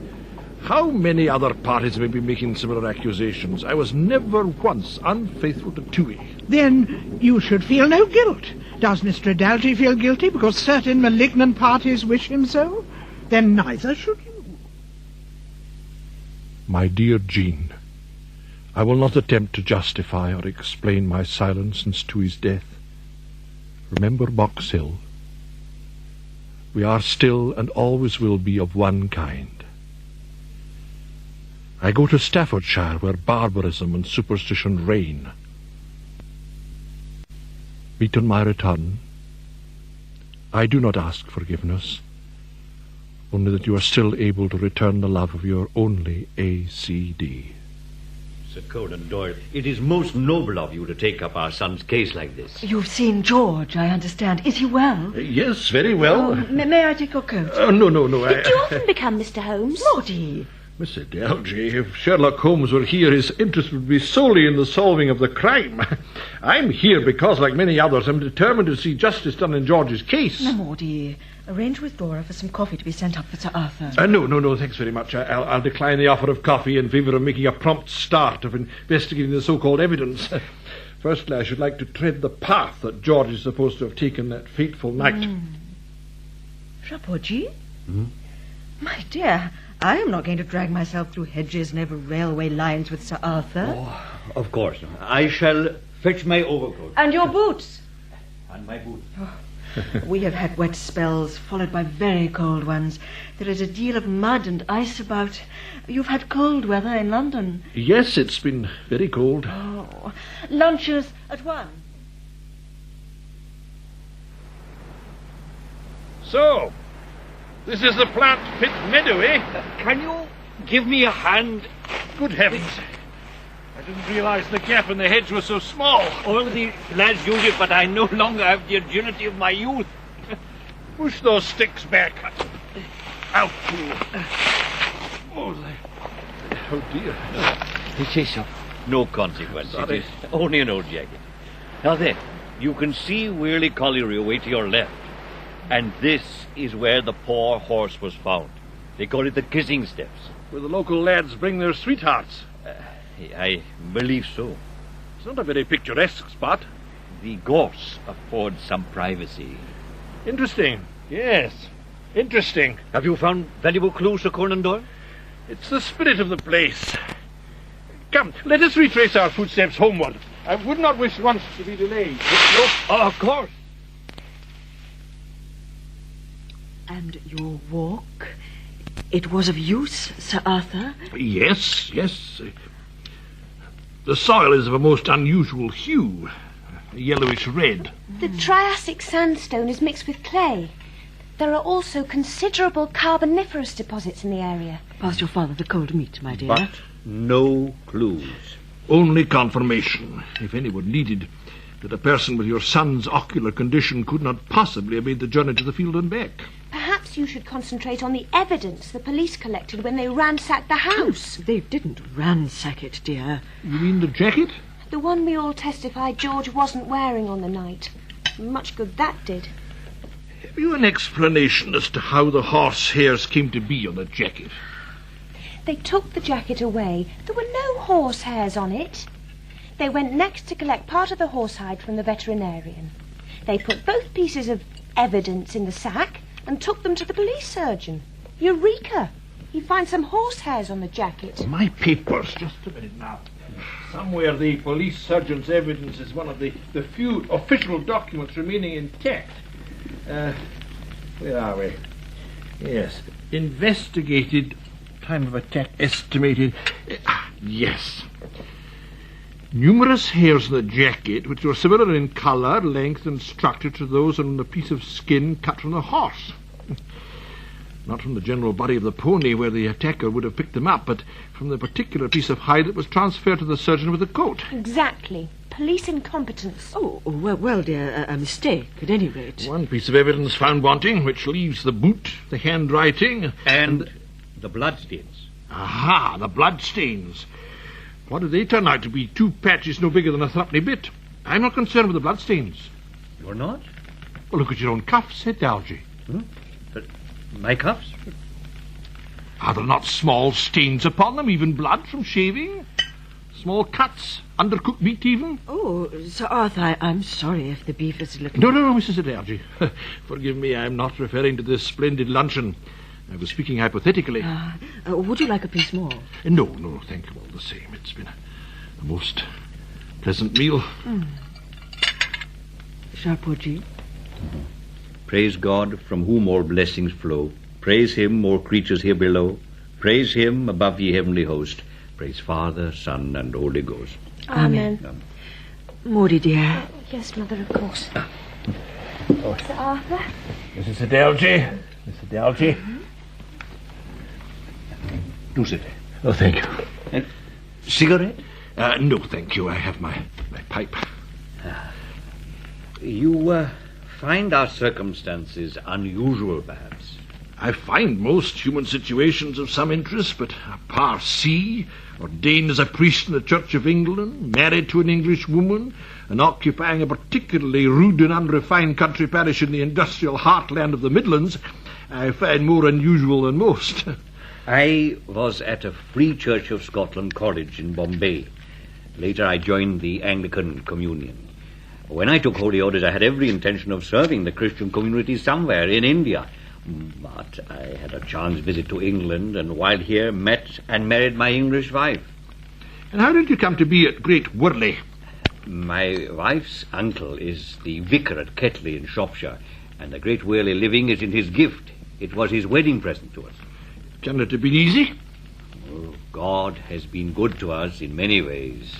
How many other parties may be making similar accusations? I was never once unfaithful to Tui. Then you should feel no guilt. Does Mr. Edalji feel guilty because certain malignant parties wish him so? Then neither should you. My dear Jean, I will not attempt to justify or explain my silence since Tui's death. Remember Box Hill. We are still and always will be of one kind. I go to Staffordshire, where barbarism and superstition reign. Meet on my return. I do not ask forgiveness, only that you are still able to return the love of your only ACD. Sir Conan Doyle, it is most noble of you to take up our son's case like this. You've seen George, I understand. Is he well? Yes, very well. May I take your coat? No. Did you often become Mr. Holmes? Maudie. Miss Edalji, if Sherlock Holmes were here, his interest would be solely in the solving of the crime. I'm here because, like many others, I'm determined to see justice done in George's case. No, Maudie. Arrange with Dora for some coffee to be sent up for Sir Arthur. No, thanks very much. I'll decline the offer of coffee in favour of making a prompt start of investigating the so-called evidence. Firstly, I should like to tread the path that George is supposed to have taken that fateful night. Chapeau G? My dear, I am not going to drag myself through hedges and over railway lines with Sir Arthur. Oh, of course. I shall fetch my overcoat. And your boots. And my boots. We have had wet spells, followed by very cold ones. There is a deal of mud and ice about. You've had cold weather in London. Yes, it's been very cold. Oh, lunches at 1. So, this is the plant pit meadow, eh? Can you give me a hand? Good heavens. I didn't realize the gap in the hedge was so small. All the lads use it, but I no longer have the agility of my youth. Push those sticks back. Out. Oh dear. It is of no consequence. Sorry. It is only an old jacket. Now then, you can see Wearley Colliery away to your left. And this is where the poor horse was found. They call it the Kissing Steps. Where the local lads bring their sweethearts. I believe so. It's not a very picturesque spot. The gorse affords some privacy. Interesting. Yes, interesting. Have you found valuable clues, Sir Conan Doyle? It's the spirit of the place. Come, let us retrace our footsteps homeward. I would not wish once to be delayed. Of course. And your walk? It was of use, Sir Arthur? Yes. The soil is of a most unusual hue, a yellowish red. The Triassic sandstone is mixed with clay. There are also considerable carboniferous deposits in the area. Pass your father the cold meat, my dear. But no clues. Only confirmation, if any were needed, that a person with your son's ocular condition could not possibly have made the journey to the field and back. Perhaps you should concentrate on the evidence the police collected when they ransacked the house. They didn't ransack it, dear. You mean the jacket? The one we all testified George wasn't wearing on the night. Much good that did. Have you an explanation as to how the horse hairs came to be on the jacket? They took the jacket away. There were no horse hairs on it. They went next to collect part of the horsehide from the veterinarian. They put both pieces of evidence in the sack and took them to the police surgeon. Eureka! He finds some horse hairs on the jacket. My papers. Just a minute now. Somewhere the police surgeon's evidence is one of the few official documents remaining intact. Where are we? Yes. Investigated. Time of attack estimated. Yes. Numerous hairs on the jacket which were similar in colour, length and structure to those on the piece of skin cut from the horse. Not from the general body of the pony where the attacker would have picked them up, but from the particular piece of hide that was transferred to the surgeon with the coat. Exactly. Police incompetence. Oh, well, dear, a mistake, at any rate. One piece of evidence found wanting, which leaves the boot, the handwriting... And the bloodstains. Aha, the bloodstains. What did they turn out to be? 2 patches no bigger than a threepenny bit. I'm not concerned with the bloodstains. You're not? Well, look at your own cuffs, Edalji. But my cuffs? Are there not small stains upon them, even blood from shaving? Small cuts, undercooked meat even? Oh, Sir Arthur, I'm sorry if the beef is looking... No, Mrs. Edalji. Forgive me, I'm not referring to this splendid luncheon. I was speaking hypothetically. Would you like a piece more? No, thank you all the same. It's been a most pleasant meal. Sharpoji. Praise God, from whom all blessings flow. Praise him, all creatures here below. Praise him, above ye heavenly host. Praise Father, Son, and Holy Ghost. Amen. Maudie, dear. Yes, Mother, of course. Sir Arthur? Mrs. Edalji. Do sit. Oh, thank you. And cigarette? No, thank you. I have my pipe. You find our circumstances unusual, perhaps? I find most human situations of some interest, but a Parsee, ordained as a priest in the Church of England, married to an English woman, and occupying a particularly rude and unrefined country parish in the industrial heartland of the Midlands, I find more unusual than most. I was at a Free Church of Scotland college in Bombay. Later I joined the Anglican Communion. When I took holy orders, I had every intention of serving the Christian community somewhere in India. But I had a chance visit to England, and while here met and married my English wife. And how did you come to be at Great Worley? My wife's uncle is the vicar at Ketley in Shropshire, and the Great Worley living is in his gift. It was his wedding present to us. Can it have been easy? Oh, God has been good to us in many ways.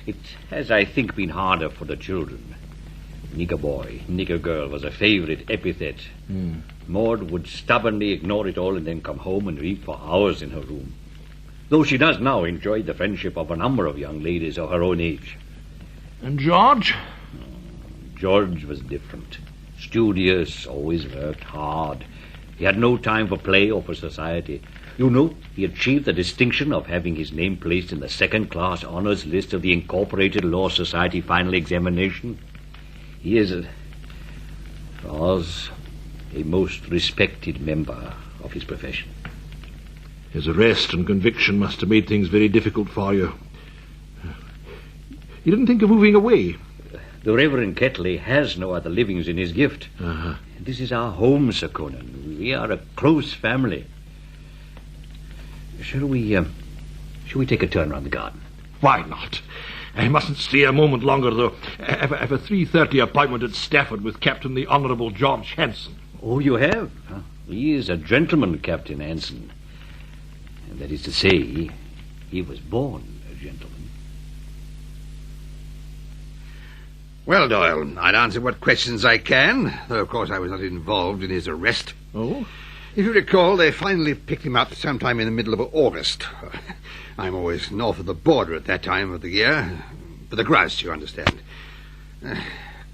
It has, I think, been harder for the children. Nigger boy, nigger girl was a favourite epithet. Maud would stubbornly ignore it all and then come home and read for hours in her room. Though she does now enjoy the friendship of a number of young ladies of her own age. And George? George was different. Studious, always worked hard. He had no time for play or for society. You know, he achieved the distinction of having his name placed in the second-class honours list of the Incorporated Law Society final examination. He was a most respected member of his profession. His arrest and conviction must have made things very difficult for you. You didn't think of moving away? The Reverend Ketley has no other livings in his gift. This is our home, Sir Conan. We are a close family. Shall we take a turn around the garden? Why not? I mustn't stay a moment longer, though. I have a 3:30 appointment at Stafford with Captain the Honourable George Hanson. Oh, you have? He is a gentleman, Captain Hanson. And that is to say, he was born a gentleman. Well, Doyle, I'd answer what questions I can, though of course I was not involved in his arrest. Oh? If you recall, they finally picked him up sometime in the middle of August. I'm always north of the border at that time of the year. For the grouse, you understand.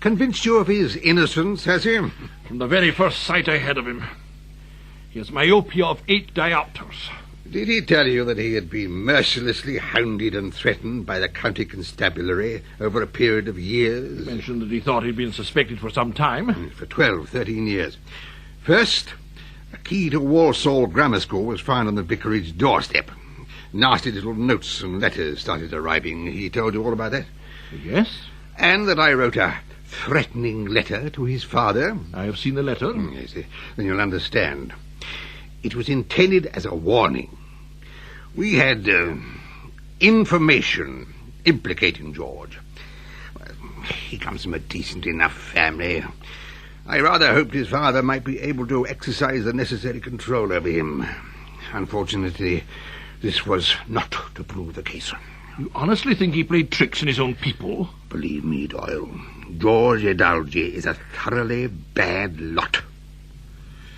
Convinced you of his innocence, has he? From the very first sight I had of him. He has myopia of 8 diopters. Did he tell you that he had been mercilessly hounded and threatened by the county constabulary over a period of years? He mentioned that he thought he'd been suspected for some time. For 12, 13 years. First, a key to Walsall Grammar School was found on the vicarage doorstep. Nasty little notes and letters started arriving. He told you all about that? Yes. And that I wrote a threatening letter to his father? I have seen the letter. Yes, then you'll understand. It was intended as a warning. We had information implicating George. He comes from a decent enough family. I rather hoped his father might be able to exercise the necessary control over him. Unfortunately, this was not to prove the case. You honestly think he played tricks on his own people? Believe me, Doyle, George Edalji is a thoroughly bad lot.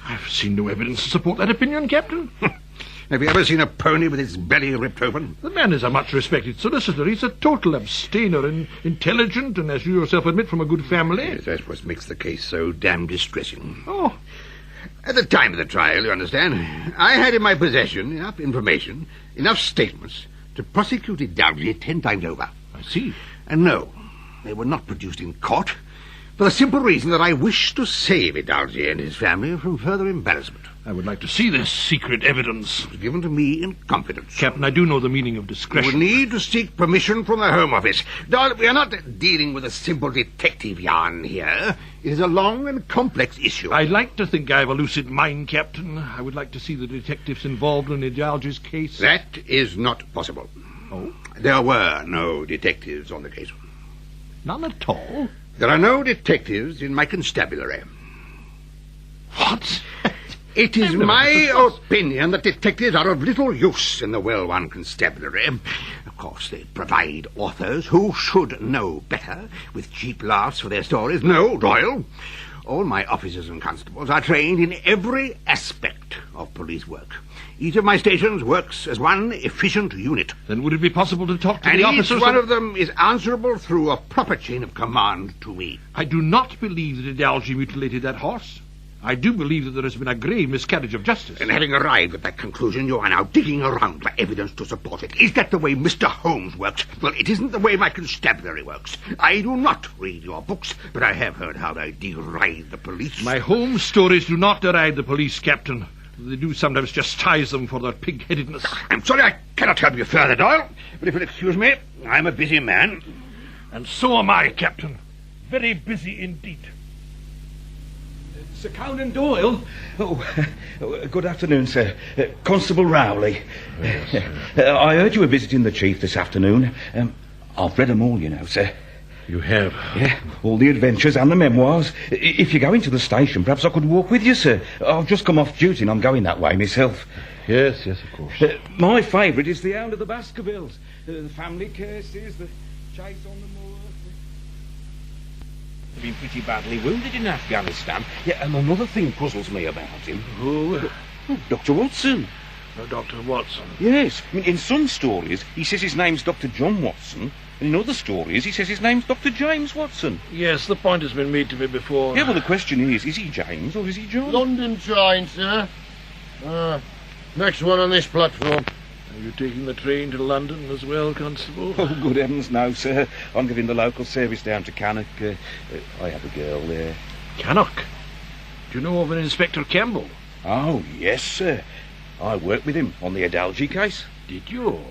I've seen no evidence to support that opinion, Captain. Have you ever seen a pony with its belly ripped open? The man is a much-respected solicitor. He's a total abstainer and intelligent, and as you yourself admit, from a good family. Yes, that's what makes the case so damn distressing. Oh. At the time of the trial, you understand, I had in my possession enough information, enough statements, to prosecute Edalji 10 times over. I see. And no, they were not produced in court, for the simple reason that I wish to save Edalji and his family from further embarrassment. I would like to see this secret evidence. It was given to me in confidence. Captain, I do know the meaning of discretion. You will need to seek permission from the Home Office. Doyle, we are not dealing with a simple detective yarn here. It is a long and complex issue. I like to think I have a lucid mind, Captain. I would like to see the detectives involved in Edalji's case. That is not possible. Oh? There were no detectives on the case. None at all? There are no detectives in my constabulary. What? It is my opinion that detectives are of little use in the well-run constabulary. Of course, they provide authors who should know better, with cheap laughs for their stories. No, Doyle. All my officers and constables are trained in every aspect of police work. Each of my stations works as one efficient unit. Then would it be possible to talk to the officers? And each one of them is answerable through a proper chain of command to me. I do not believe that Edalji mutilated that horse. I do believe that there has been a grave miscarriage of justice. And having arrived at that conclusion, you are now digging around for evidence to support it. Is that the way Mr. Holmes works? Well, it isn't the way my constabulary works. I do not read your books, but I have heard how they deride the police. My Holmes stories do not deride the police, Captain. They do sometimes chastise them for their pig-headedness. I'm sorry I cannot help you further, Doyle, but if you'll excuse me, I'm a busy man. And so am I, Captain. Very busy indeed. Sir Conan Doyle? Good afternoon, sir. Constable Rowley. I heard you were visiting the Chief this afternoon. I've read them all, you know, sir. You have? Yeah, all the adventures and the memoirs. If you're going to the station, perhaps I could walk with you, sir. I've just come off duty and I'm going that way myself. Yes, of course. My favourite is The Hound of the Baskervilles. The family curses, the chase on the moor. He's been pretty badly wounded in Afghanistan. Yeah, and another thing puzzles me about him. Who? Dr. Watson. Dr. Watson? Yes. I mean, in some stories, he says his name's Dr. John Watson. And in other stories, he says his name's Dr. James Watson. Yes, the point has been made to me before. Yeah, well, the question is he James or is he John? London train, sir. Next one on this platform. Are you taking the train to London as well, Constable? Oh, good heavens, no, sir. I'm giving the local service down to Cannock. I have a girl there. Cannock? Do you know of an Inspector Campbell? Oh, yes, sir. I worked with him on the Edalji case. Did you?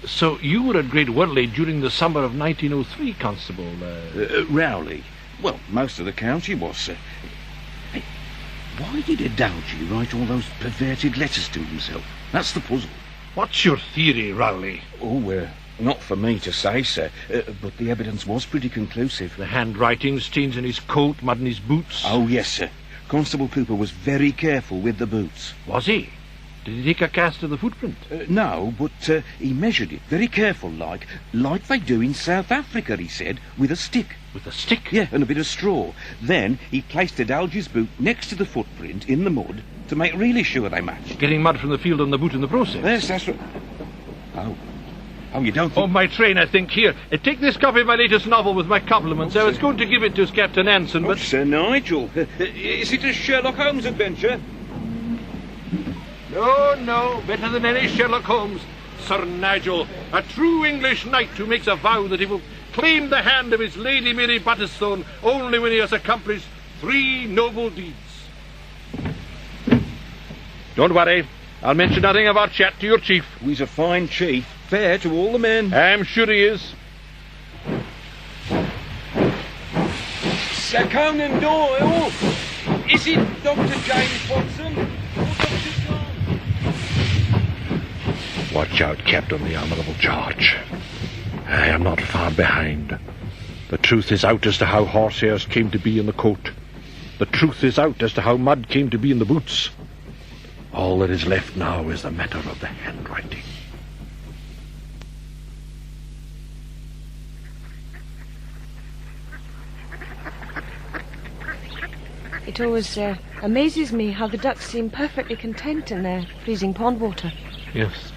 So you were at Great Wortley during the summer of 1903, Constable? Rowley. Well, most of the county was, sir. Hey, why did Edalji write all those perverted letters to himself? That's the puzzle. What's your theory, Rowley? Oh, not for me to say, sir, but the evidence was pretty conclusive. The handwriting, stains in his coat, mud in his boots? Oh, yes, sir. Constable Cooper was very careful with the boots. Was he? Did he take a cast of the footprint? No, but he measured it very careful, like they do in South Africa, he said, with a stick. With a stick? Yeah, and a bit of straw. Then he placed Edalji's boot next to the footprint in the mud to make really sure they matched. Getting mud from the field on the boot in the process? Yes, that's right. Oh, you don't think... On my train, I think. Here, take this copy of my latest novel with my compliments. I was going to give it to Captain Anson, but... Sir Nigel, is it a Sherlock Holmes adventure? No, better than any Sherlock Holmes. Sir Nigel, a true English knight who makes a vow that he will claim the hand of his Lady Mary Butterstone only when he has accomplished 3 noble deeds. Don't worry, I'll mention nothing of our chat to your chief. He's a fine chief, fair to all the men. I'm sure he is. Sir Conan Doyle! Is it Dr. James Watson? Watch out, Captain, the Honourable George. I am not far behind. The truth is out as to how horsehairs came to be in the coat. The truth is out as to how mud came to be in the boots. All that is left now is the matter of the handwriting. It always amazes me how the ducks seem perfectly content in their freezing pond water. Yes.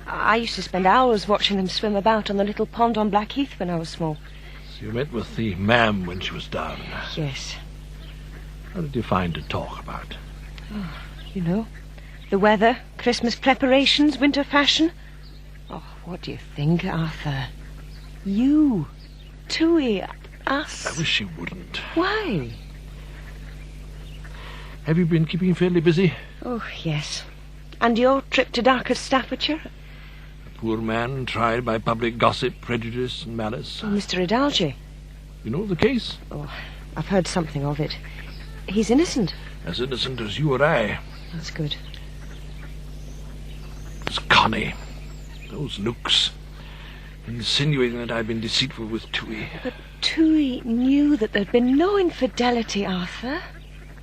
I used to spend hours watching them swim about on the little pond on Blackheath when I was small. So you met with the ma'am when she was down? Yes. How did you find to talk about? Oh, you know, the weather, Christmas preparations, winter fashion. Oh, what do you think, Arthur? You, Tui, us. I wish you wouldn't. Why? Have you been keeping fairly busy? Oh, yes. And your trip to darkest Staffordshire? A poor man tried by public gossip, prejudice and malice. Oh, Mr. Edalji. You know the case? Oh, I've heard something of it. He's innocent. As innocent as you or I. That's good. It's Connie. Those looks. Insinuating that I've been deceitful with Tui. But Tui knew that there'd been no infidelity, Arthur.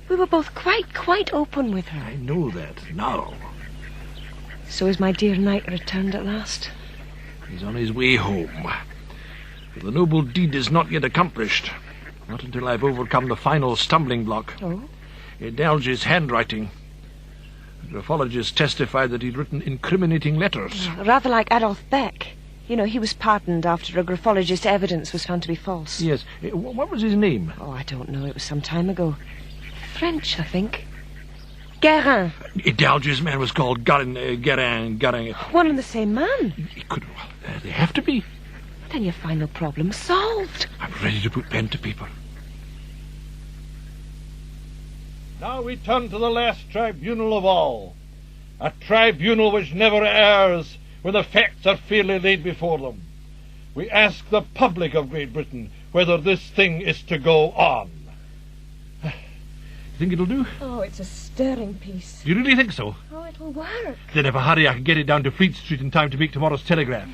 We were both quite open with her. I know that now. So is my dear knight returned at last? He's on his way home. But the noble deed is not yet accomplished. Not until I've overcome the final stumbling block. Oh? Edalji's handwriting. The graphologists testified that he'd written incriminating letters. Rather like Adolf Beck. You know, he was pardoned after a graphologist's evidence was found to be false. Yes. What was his name? Oh, I don't know. It was some time ago. French, I think. Guérin. Edalji's man was called Guérin. One and the same man. He could... they have to be. Then your final problem solved. I'm ready to put pen to paper. Now we turn to the last tribunal of all. A tribunal which never errs when the facts are fairly laid before them. We ask the public of Great Britain whether this thing is to go on. You think it'll do? Oh, it's a stirring piece. Do you really think so? Oh, it'll work. Then if I hurry, I can get it down to Fleet Street in time to make tomorrow's telegraph.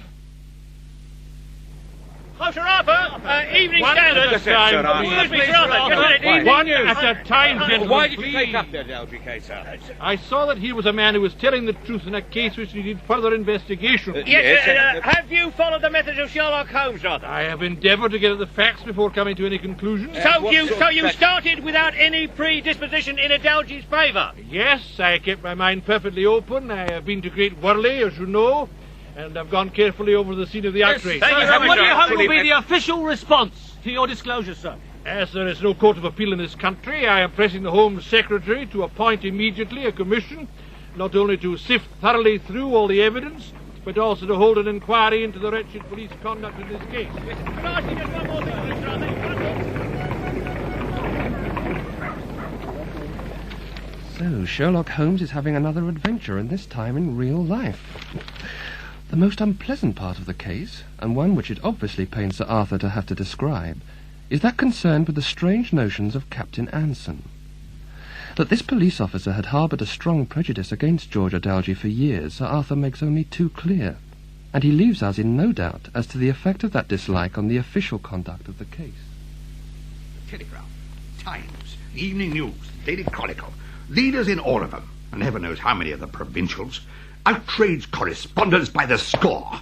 Oh, Sir Arthur, evening standard. Excuse me, Sir Arthur. One at a time, gentlemen. Why did you take up the Edalji case, sir? I saw that he was a man who was telling the truth in a case which needed further investigation. Yes, have you followed the methods of Sherlock Holmes, Arthur? I have endeavoured to get at the facts before coming to any conclusion. So you started without any predisposition in Edalji's favour? Yes, I kept my mind perfectly open. I have been to Great Worley, as you know, and I've gone carefully over the scene of the outrage. Thank you very much. What do you hope will be the official response to your disclosure, sir? As there is no court of appeal in this country, I am pressing the Home Secretary to appoint immediately a commission, not only to sift thoroughly through all the evidence, but also to hold an inquiry into the wretched police conduct in this case. Could I ask you just one more thing, Mr. Arthur? So, Sherlock Holmes is having another adventure, and this time in real life. The most unpleasant part of the case, and one which it obviously pains Sir Arthur to have to describe, is that concerned with the strange notions of Captain Anson. That this police officer had harboured a strong prejudice against George Edalji for years, Sir Arthur makes only too clear, and he leaves us in no doubt as to the effect of that dislike on the official conduct of the case. The Telegraph, Times, the Evening News, the Daily Chronicle, leaders in all of them. and heaven knows how many of the provincials, outraged correspondence by the score.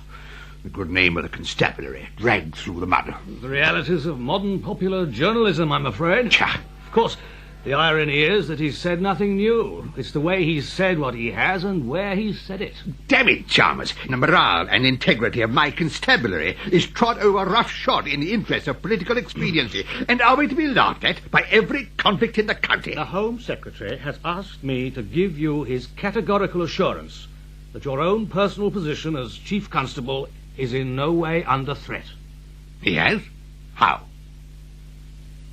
The good name of the constabulary dragged through the mud. The realities of modern popular journalism, I'm afraid. Of course, the irony is that he's said nothing new. It's the way he's said what he has and where he's said it. Damn it, Chalmers, the morale and integrity of my constabulary is trod over roughshod in the interest of political expediency, and are we to be laughed at by every convict in the county? The Home Secretary has asked me to give you his categorical assurance that your own personal position as Chief Constable is in no way under threat. He has? How?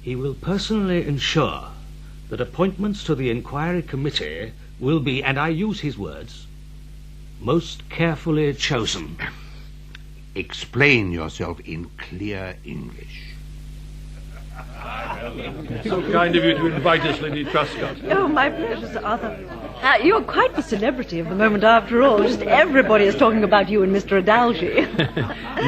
He will personally ensure that appointments to the inquiry committee will be, and I use his words, most carefully chosen. Explain yourself in clear English. So kind of you to invite us, Lady Truscott. Oh, my pleasure, Sir Arthur. You're quite the celebrity of the moment after all. Just everybody is talking about you and Mr. Edalji.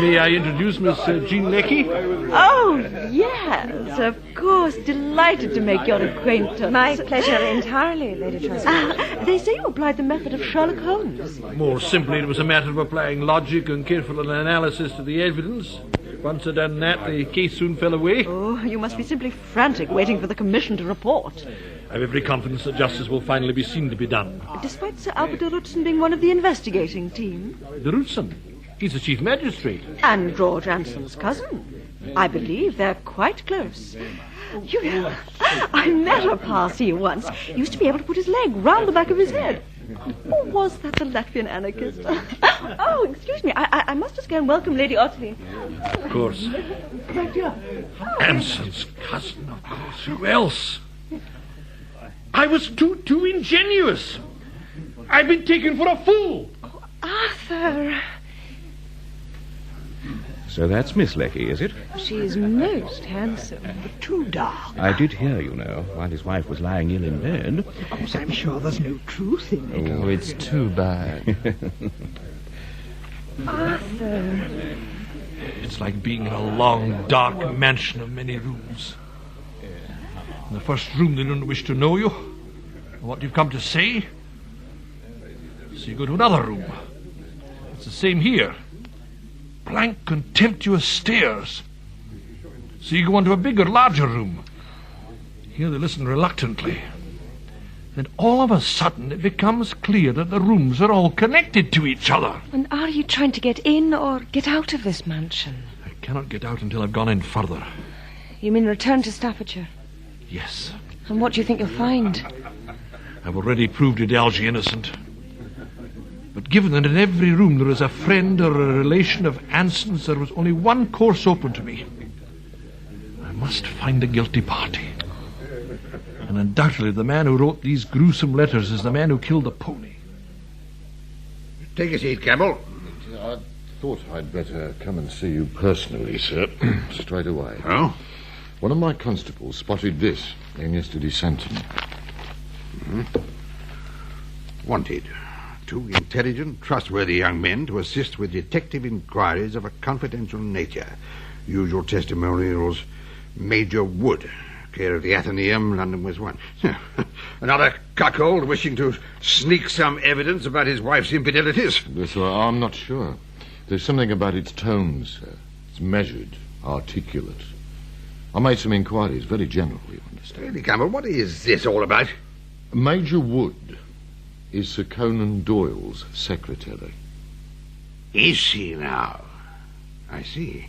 May I introduce Miss Jean Leckie? Oh, yes, of course. Delighted to make your acquaintance. My pleasure entirely, Lady Truscott. They say you applied the method of Sherlock Holmes. More simply, it was a matter of applying logic and careful analysis to the evidence. Once I'd done that, the case soon fell away. Oh, you must be simply frantic waiting for the commission to report. I have every confidence that justice will finally be seen to be done. Despite Sir Albert de Rutzen being one of the investigating team. De Rutzen? He's the chief magistrate. And George Anson's cousin. I believe they're quite close. You know, I met a Parsi once. He used to be able to put his leg round the back of his head. Or was that the Latvian anarchist? Oh, excuse me. I must just go and welcome Lady Ottilie. Of course. Anson's cousin, of course. Who else? I was too ingenuous. I've been taken for a fool. Oh, Arthur. So that's Miss Leckie, is it? She is most handsome. But too dark. I did hear, you know, while his wife was lying ill in bed. Of course, I'm sure there's no truth in it. Oh, it's too bad. Arthur. It's like being in a long, dark mansion of many rooms. In the first room, they don't wish to know you, or what you've come to say. So you go to another room. It's the same here. Blank, contemptuous stares. So you go on to a bigger, larger room. Here they listen reluctantly. Then all of a sudden it becomes clear that the rooms are all connected to each other. And are you trying to get in or get out of this mansion? I cannot get out until I've gone in further. You mean return to Staffordshire? Yes. And what do you think you'll find? I've already proved Edalji innocent. But given that in every room there is a friend or a relation of Anson's, there was only one course open to me. I must find the guilty party. And undoubtedly the man who wrote these gruesome letters is the man who killed the pony. Take a seat, Campbell. I thought I'd better come and see you personally, sir, straight away. Oh? One of my constables spotted this in yesterday's Santon. Wanted. 2 intelligent, trustworthy young men to assist with detective inquiries of a confidential nature. Usual testimonials, Major Wood, care of the Athenaeum, London was 1. Another cuckold wishing to sneak some evidence about his wife's infidelities. Yes, well, I'm not sure. There's something about its tones, sir. It's measured, articulate. I made some inquiries, very general, you understand. Really, Campbell, what is this all about? Major Wood is Sir Conan Doyle's secretary. Is he now? I see.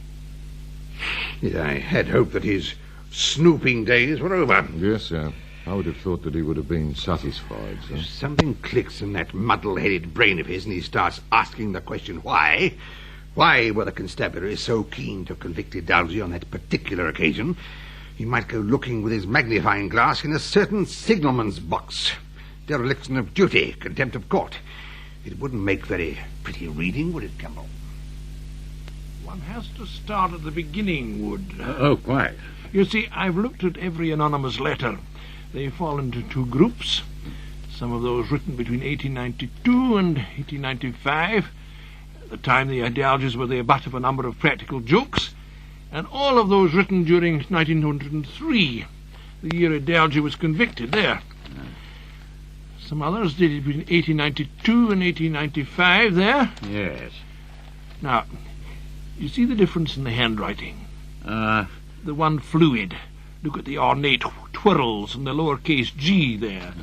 Yes, I had hoped that his snooping days were over. Yes, sir. I would have thought that he would have been satisfied, sir. If something clicks in that muddle-headed brain of his and he starts asking the question why were the constabularies so keen to convict Edalji on that particular occasion, he might go looking with his magnifying glass in a certain signalman's box. Dereliction of duty, contempt of court. It wouldn't make very pretty reading, would it, Campbell? One has to start at the beginning, Wood. Oh, quite. You see, I've looked at every anonymous letter. They fall into 2 groups. Some of those written between 1892 and 1895, at the time the Edalgis were the butt of a number of practical jokes, and all of those written during 1903, the year Edalji was convicted there. Some others dated between 1892 and 1895 there. Yes. Now, you see the difference in the handwriting? The one fluid. Look at the ornate twirls and the lowercase g there.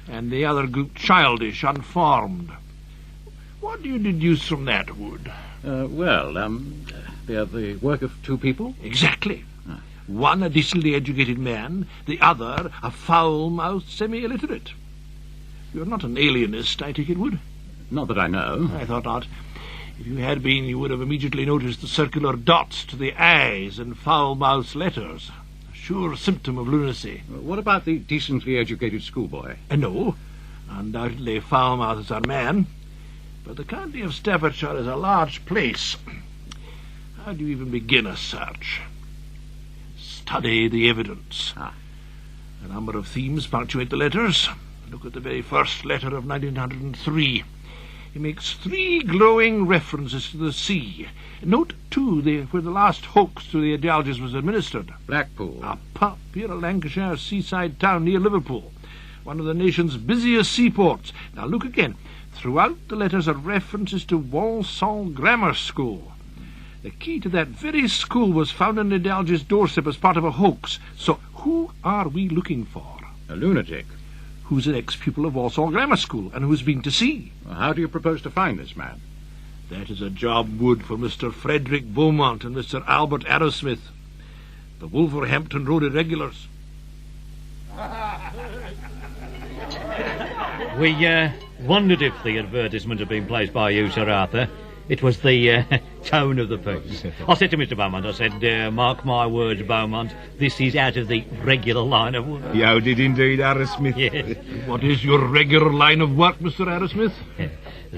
And the other group childish, unformed. What do you deduce from that, Wood? They're the work of two people? Exactly. One a decently educated man, the other a foul-mouthed semi-illiterate. You're not an alienist, I take it, Wood? Not that I know. I thought not. If you had been, you would have immediately noticed the circular dots to the I's and foul-mouthed letters. A sure symptom of lunacy. What about the decently educated schoolboy? No. Undoubtedly foul-mouthed as our man. But the county of Staffordshire is a large place. How do you even begin a search? Study the evidence. A number of themes punctuate the letters. Look at the very first letter of 1903. He makes 3 glowing references to the sea. Note, too, where the last hoax to the Edaljis was administered. Blackpool. A popular Lancashire seaside town near Liverpool. One of the nation's busiest seaports. Now look again. Throughout the letters are references to Walsall Grammar School. The key to that very school was found on Edalji's doorstep as part of a hoax. So who are we looking for? A lunatic. Who's an ex-pupil of Walsall Grammar School and who's been to sea. Well, how do you propose to find this man? That is a job, Wood, for Mr. Frederick Beaumont and Mr. Albert Arrowsmith, the Wolverhampton Road Irregulars. We wondered if the advertisement had been placed by you, Sir Arthur. It was the tone of the piece. I said to Mr. Beaumont, I said, mark my words, Beaumont, this is out of the regular line of work. You did indeed, Arrowsmith. Yes. What is your regular line of work, Mr. Arrowsmith?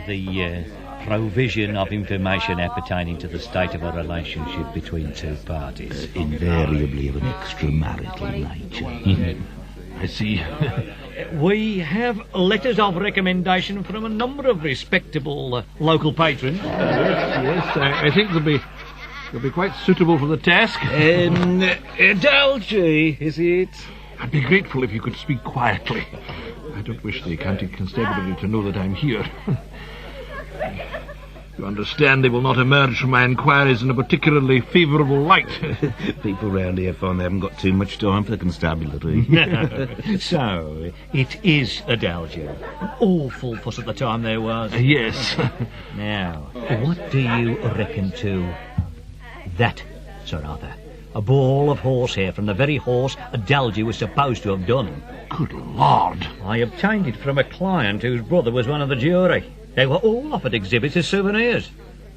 The provision of information appertaining to the state of a relationship between two parties. Invariably of an extramarital nature. I see. We have letters of recommendation from a number of respectable local patrons. Yes, I think they'll be quite suitable for the task. Edalji, is it? I'd be grateful if you could speak quietly. I don't wish the county constabulary to know that I'm here. You understand they will not emerge from my inquiries in a particularly favourable light. People round here find they haven't got too much time for the constabulary. So, it is Edalji. An awful fuss at the time there was. Yes. Now, what do you reckon to that, Sir Arthur? A ball of horsehair from the very horse Edalji was supposed to have done. Good Lord. I obtained it from a client whose brother was one of the jury. They were all offered exhibits as souvenirs.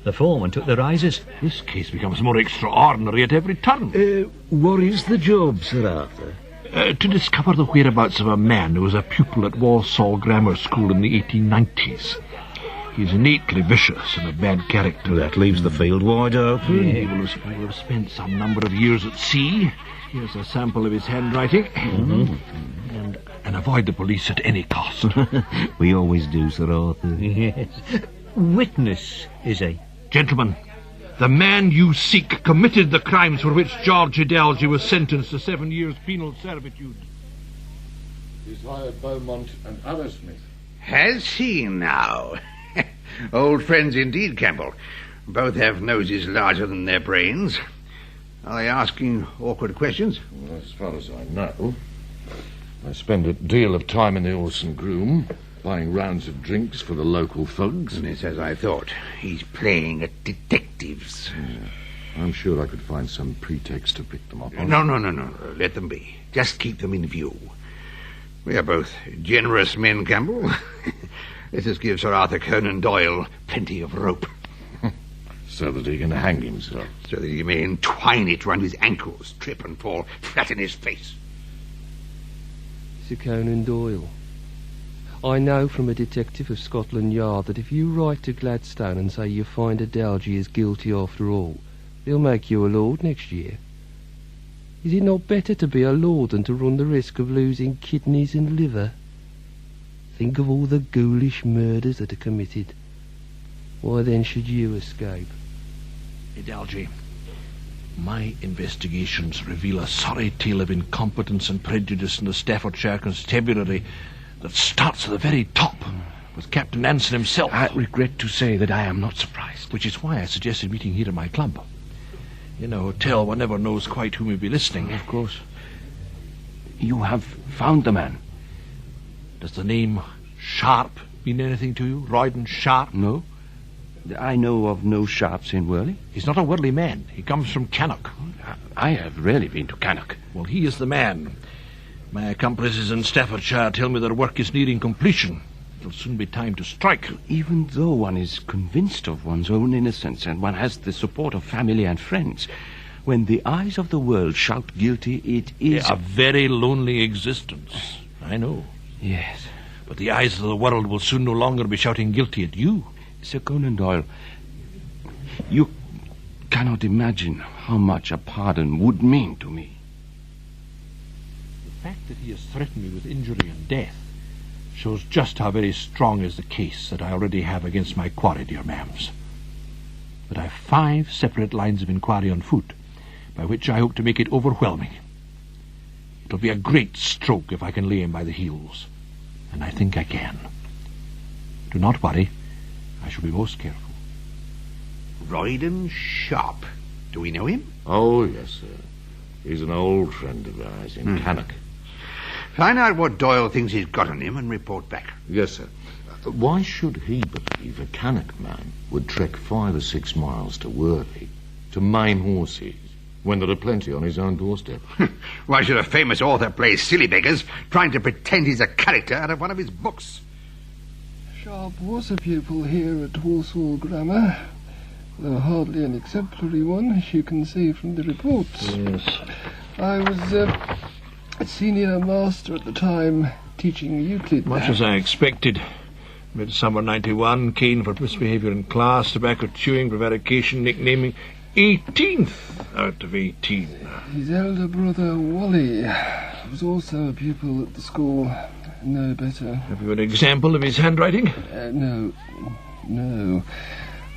The foreman took the razors. This case becomes more extraordinary at every turn. What is the job, Sir Arthur? To discover the whereabouts of a man who was a pupil at Walsall Grammar School in the 1890s. He's innately vicious and a bad character. That leaves the field wide open. He will have spent some number of years at sea. Here's a sample of his handwriting. And avoid the police at any cost. We always do, Sir Arthur. Yes. Witness, is he? Gentlemen, the man you seek committed the crimes for which George Edalji was sentenced to 7 years penal servitude. He's hired Beaumont and Arrowsmith. Has he now? Old friends indeed, Campbell. Both have noses larger than their brains. Are they asking awkward questions? Well, as far as I know, I spend a deal of time in the Horse and Groom, buying rounds of drinks for the local thugs. And it's as I thought. He's playing at detectives. Yeah. I'm sure I could find some pretext to pick them up on. No. Let them be. Just keep them in view. We are both generous men, Campbell. Let us give Sir Arthur Conan Doyle plenty of rope. So that he can hang himself. So that he may entwine it round his ankles, trip and fall flat in his face. Sir Conan Doyle, I know from a detective of Scotland Yard that if you write to Gladstone and say you find Edalji is guilty after all, they'll make you a lord next year. Is it not better to be a lord than to run the risk of losing kidneys and liver? Think of all the ghoulish murders that are committed. Why then should you escape? Edalji, my investigations reveal a sorry tale of incompetence and prejudice in the Staffordshire Constabulary that starts at the very top, with Captain Anson himself. I regret to say that I am not surprised. Which is why I suggested meeting here at my club. In a hotel, one never knows quite who may be listening. Of course. You have found the man. Does the name Sharp mean anything to you? Royden Sharp? No. I know of no Sharps in Worley. He's not a worldly man. He comes from Cannock. I have rarely been to Cannock. Well, he is the man. My accomplices in Staffordshire tell me their work is nearing completion. It'll soon be time to strike. Even though one is convinced of one's own innocence and one has the support of family and friends, when the eyes of the world shout guilty, it is... A very lonely existence. I know. Yes. But the eyes of the world will soon no longer be shouting guilty at you. Sir Conan Doyle, you cannot imagine how much a pardon would mean to me. The fact that he has threatened me with injury and death shows just how very strong is the case that I already have against my quarry, dear ma'ams. But I have 5 separate lines of inquiry on foot, by which I hope to make it overwhelming. It'll be a great stroke if I can lay him by the heels, and I think I can. Do not worry. I shall be most careful. Royden Sharp. Do we know him? Oh, yes, sir. He's an old friend of ours in Cannock. Find out what Doyle thinks he's got on him and report back. Yes, sir. Why should he believe a Cannock man would trek 5 or 6 miles to Worley to maim horses when there are plenty on his own doorstep? Why should a famous author play silly beggars trying to pretend he's a character out of one of his books? Sharp was a pupil here at Walsall Grammar, though hardly an exemplary one, as you can see from the reports. Yes. I was a senior master at the time, teaching Euclid. Much as I expected. Midsummer 91, cane for misbehaviour in class, tobacco chewing, prevarication, nicknaming 18th out of 18. His elder brother, Wally, was also a pupil at the school. No better. Have you an example of his handwriting? No.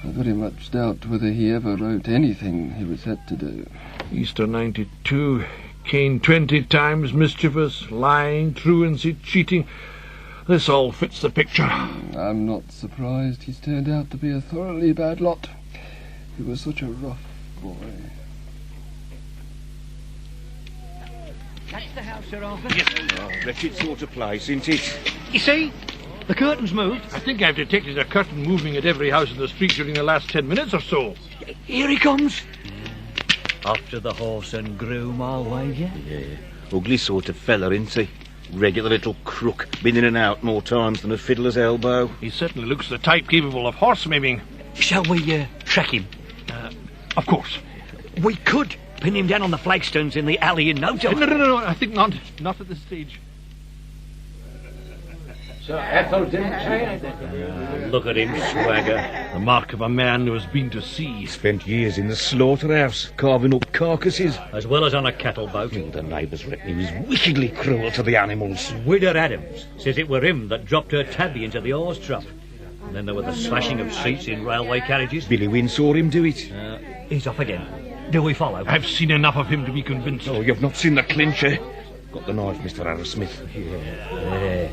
I very much doubt whether he ever wrote anything he was said to do. Easter 92, cane 20 times, mischievous, lying, truancy, cheating. This all fits the picture. I'm not surprised he's turned out to be a thoroughly bad lot. He was such a rough boy. That's the house, Sir Arthur. Yes. Oh, wretched sort of place, isn't it? You see? The curtain's moved. I think I've detected a curtain moving at every house in the street during the last 10 minutes or so. Here he comes. After the horse and groom, I'll wager. Yeah. Ugly sort of fella, isn't he? Regular little crook. Been in and out more times than a fiddler's elbow. He certainly looks the type capable of horse maiming. Shall we track him? Of course. We could pin him down on the flagstones in the alley in no time. No, I think not. Not at this stage. Sir Arthur look at him swagger. The mark of a man who has been to sea. Spent years in the slaughterhouse, carving up carcasses. As well as on a cattle boat. The neighbours reckon he was wickedly cruel to the animals. Widow Adams says it were him that dropped her tabby into the horse trap. And then there were the slashing of seats in railway carriages. Billy Wynne saw him do it. He's off again. Do we follow? I've seen enough of him to be convinced. Oh, you've not seen the clincher? Got the knife, Mr. Arrowsmith. Yeah.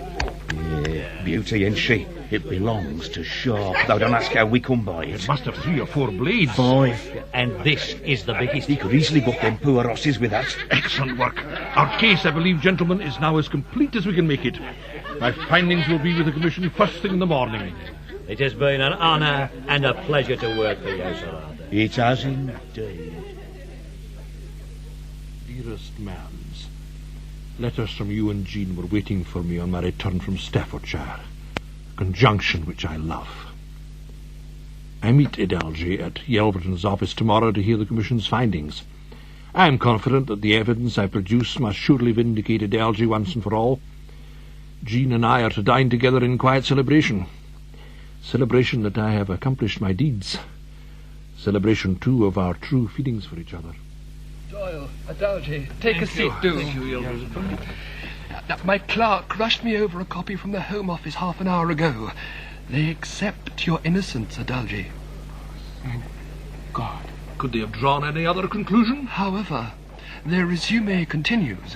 Beauty, ain't she? It belongs to Sharp. Though don't ask how we come by it. It must have 3 or 4 blades. 5. And this is the biggest. He could easily book them poor horses with that. Excellent work. Our case, I believe, gentlemen, is now as complete as we can make it. My findings will be with the Commission first thing in the morning. It has been an honour and a pleasure to work for you, Sir Arthur. It has indeed. Dearest ma'ams, letters from you and Jean were waiting for me on my return from Staffordshire, a conjunction which I love. I meet Edalji at Yelverton's office tomorrow to hear the Commission's findings. I am confident that the evidence I produce must surely vindicate Edalji once and for all. Jean and I are to dine together in quiet celebration. Celebration that I have accomplished my deeds. Celebration, too, of our true feelings for each other. Doyle, Edalji, take a seat, do. Thank you, My clerk rushed me over a copy from the Home Office half an hour ago. They accept your innocence, Edalji. Thank God. Could they have drawn any other conclusion? However, their resume continues.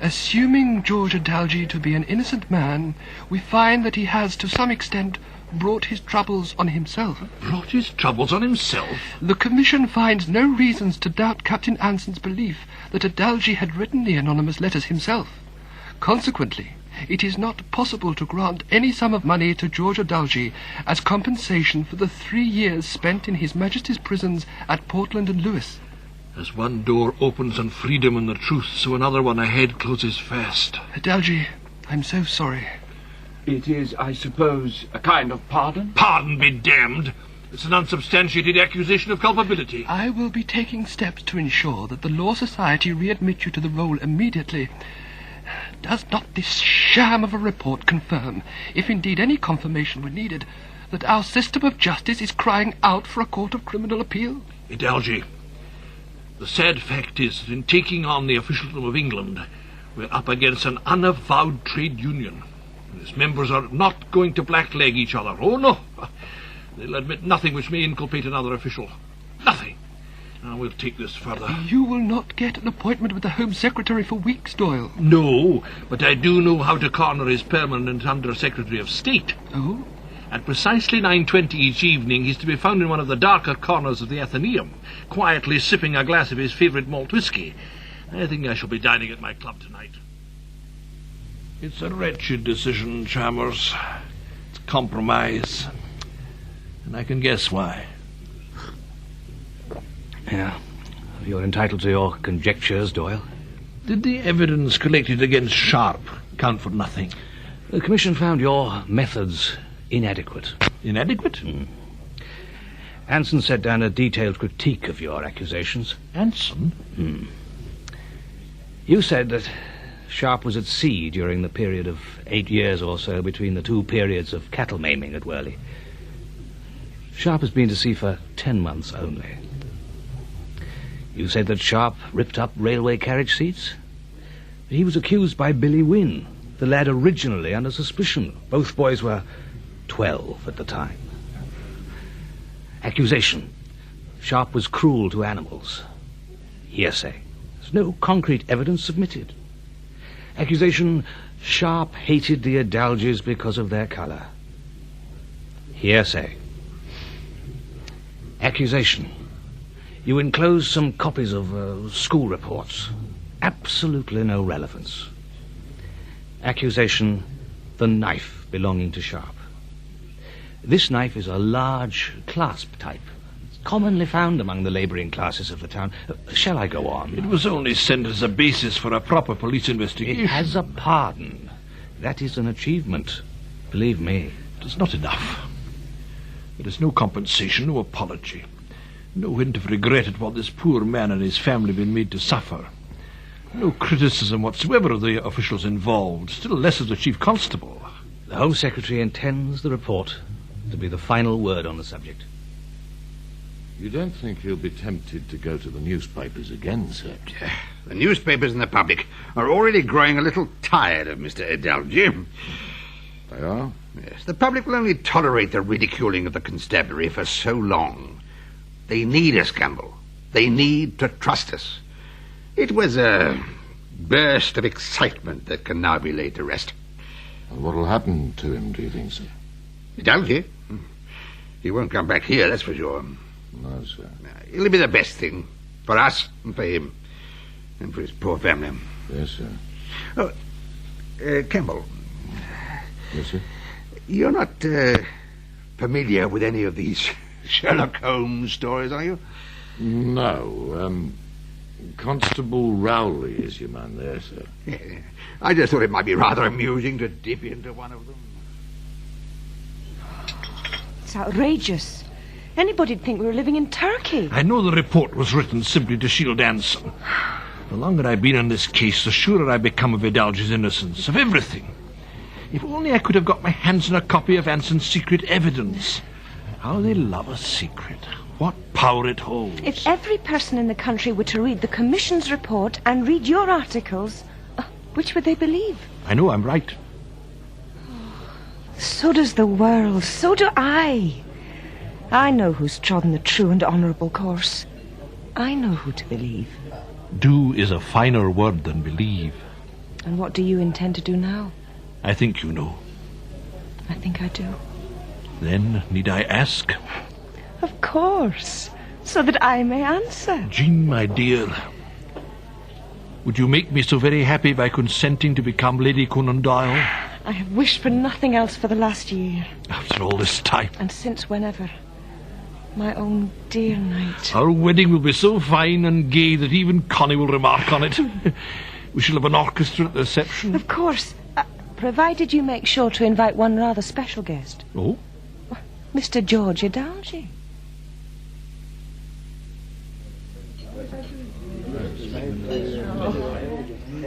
Assuming George Edalji to be an innocent man, we find that he has, to some extent, brought his troubles on himself. Brought his troubles on himself? The Commission finds no reasons to doubt Captain Anson's belief that Edalji had written the anonymous letters himself. Consequently, it is not possible to grant any sum of money to George Edalji as compensation for the 3 years spent in His Majesty's prisons at Portland and Lewis. As one door opens on freedom and the truth, so another one ahead closes fast. Edalji, I'm so sorry. It is, I suppose, a kind of pardon? Pardon be damned! It's an unsubstantiated accusation of culpability. I will be taking steps to ensure that the Law Society readmit you to the role immediately. Does not this sham of a report confirm, if indeed any confirmation were needed, that our system of justice is crying out for a court of criminal appeal? Edalji, the sad fact is that in taking on the officialdom of England, we're up against an unavowed trade union. And its members are not going to blackleg each other. Oh, no. They'll admit nothing which may inculpate another official. Nothing. Now, we'll take this further. You will not get an appointment with the Home Secretary for weeks, Doyle. No, but I do know how to corner his permanent Under-Secretary of State. Oh? At precisely 9:20 each evening, he's to be found in one of the darker corners of the Athenaeum, quietly sipping a glass of his favourite malt whisky. I think I shall be dining at my club tonight. It's a wretched decision, Chalmers. It's compromise. And I can guess why. Yeah. You're entitled to your conjectures, Doyle. Did the evidence collected against Sharp count for nothing? The Commission found your methods inadequate. Inadequate? Anson set down a detailed critique of your accusations. Anson? You said that Sharp was at sea during the period of 8 years or so between the 2 periods of cattle maiming at Worley. Sharp has been to sea for 10 months only. You said that Sharp ripped up railway carriage seats. He was accused by Billy Wynne, the lad originally under suspicion. Both boys were 12 at the time. Accusation: Sharp was cruel to animals. Hearsay: there's no concrete evidence submitted. Accusation: Sharp hated the Edaljis because of their colour. Hearsay. Accusation: you enclosed some copies of school reports. Absolutely no relevance. Accusation: the knife belonging to Sharp. This knife is a large clasp type. It's commonly found among the labouring classes of the town. Shall I go on? It was only sent as a basis for a proper police investigation. It has a pardon. That is an achievement. Believe me. It is not enough. There is no compensation, no apology. No hint of regret at what this poor man and his family have been made to suffer. No criticism whatsoever of the officials involved, still less of the Chief Constable. The Home Secretary intends the report to be the final word on the subject. You don't think he'll be tempted to go to the newspapers again, sir? The newspapers and the public are already growing a little tired of Mr. Edalji. They are? Yes, the public will only tolerate the ridiculing of the constabulary for so long. They need us, Campbell. They need to trust us. It was a burst of excitement that can now be laid to rest. And what'll happen to him, do you think, sir? Edalji? He won't come back here, that's for sure. No, sir. It'll be the best thing for us and for him and for his poor family. Yes, sir. Oh, Campbell. Yes, sir? You're not familiar with any of these Sherlock Holmes stories, are you? No. Constable Rowley is your man there, sir. Yeah. I just thought it might be rather amusing to dip into one of them. It's outrageous. Anybody'd think we were living in Turkey. I know the report was written simply to shield Anson. The longer I've been on this case, the surer I become of Edalji's innocence, of everything. If only I could have got my hands on a copy of Anson's secret evidence. How they love a secret. What power it holds. If every person in the country were to read the Commission's report and read your articles, which would they believe? I know I'm right. So does the world. So do I. I know who's trodden the true and honourable course. I know who to believe. Do is a finer word than believe. And what do you intend to do now? I think you know. I think I do. Then, need I ask? Of course, so that I may answer. Jean, my dear, would you make me so very happy by consenting to become Lady Conan Doyle? I have wished for nothing else for the last year. After all this time. And since whenever. My own dear knight. Our wedding will be so fine and gay that even Connie will remark on it. We shall have an orchestra at the reception. Of course, provided you make sure to invite one rather special guest. Oh? Mr. George Edalji.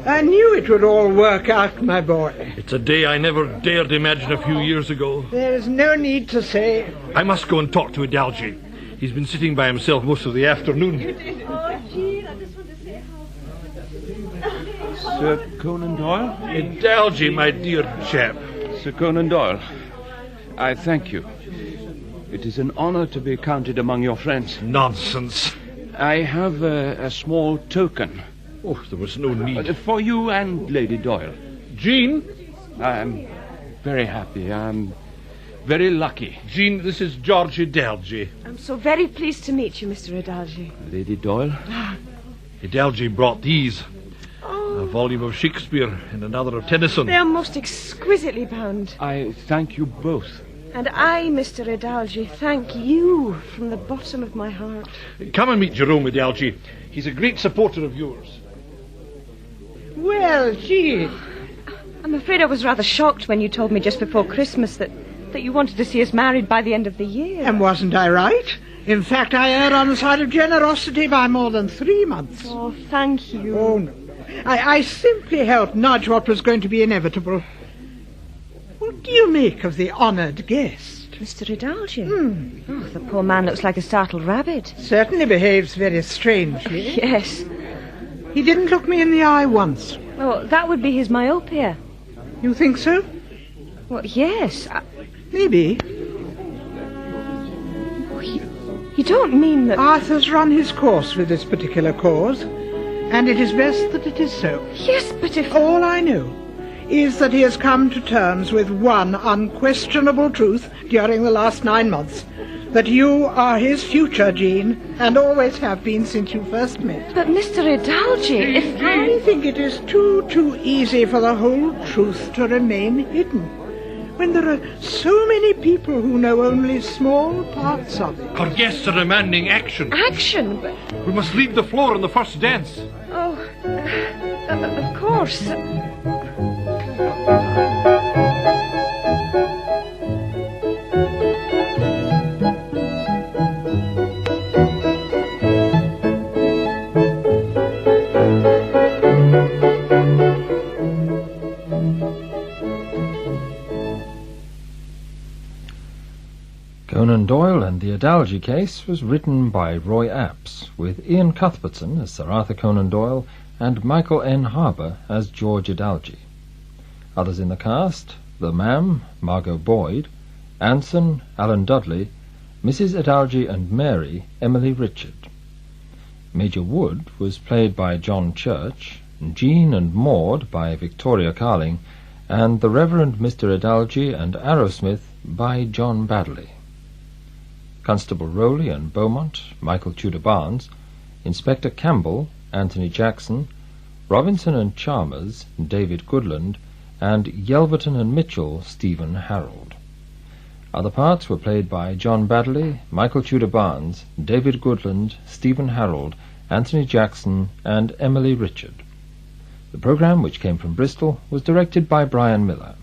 I knew it would all work out, my boy. It's a day I never dared imagine a few years ago. There is no need to say. I must go and talk to Edalji. He's been sitting by himself most of the afternoon. Oh, Jean, I just want to say how... Sir Conan Doyle? Edalji, my dear chap. Sir Conan Doyle, I thank you. It is an honor to be counted among your friends. Nonsense. I have a small token. Oh, there was no need. For you and Lady Doyle. Jean? I'm very happy. I'm very lucky. Jean, this is George Edalji. I'm so very pleased to meet you, Mr. Edalji. Lady Doyle? Edalji brought these. A volume of Shakespeare and another of Tennyson. They are most exquisitely bound. I thank you both. And I, Mr. Edalji, thank you from the bottom of my heart. Come and meet Jerome Edalji. He's a great supporter of yours. Well, Jean. I'm afraid I was rather shocked when you told me just before Christmas that you wanted to see us married by the end of the year. And wasn't I right? In fact, I erred on the side of generosity by more than 3 months. Oh, thank you. Oh, no. I simply helped nudge what was going to be inevitable. What do you make of the honoured guest? Mr. Edalji? Oh, the poor man looks like a startled rabbit. Certainly behaves very strangely. Yes. He didn't look me in the eye once. Oh, that would be his myopia. You think so? Well, yes. Maybe. Oh, you don't mean that... Arthur's run his course with this particular cause, and it is best that it is so. Yes, but if... All I know is that he has come to terms with one unquestionable truth during the last 9 months. That you are his future, Jean, and always have been since you first met. But Mr. Edalji, if I think it is too easy for the whole truth to remain hidden, when there are so many people who know only small parts of it. Our guests are demanding action. Action? But... We must leave the floor in the first dance. Oh, of course. Conan Doyle and the Edalji Case was written by Roy Apps, with Ian Cuthbertson as Sir Arthur Conan Doyle and Michael N. Harbour as George Edalji. Others in the cast: the Mam, Margot Boyd; Anson, Alan Dudley; Mrs. Edalji and Mary, Emily Richard. Major Wood was played by John Church, Jean and Maud by Victoria Carling, and the Reverend Mr. Edalji and Arrowsmith by John Baddeley. Constable Rowley and Beaumont, Michael Tudor Barnes; Inspector Campbell, Anthony Jackson; Robinson and Chalmers, David Goodland; and Yelverton and Mitchell, Stephen Harold. Other parts were played by John Baddeley, Michael Tudor Barnes, David Goodland, Stephen Harold, Anthony Jackson, and Emily Richard. The programme, which came from Bristol, was directed by Brian Miller.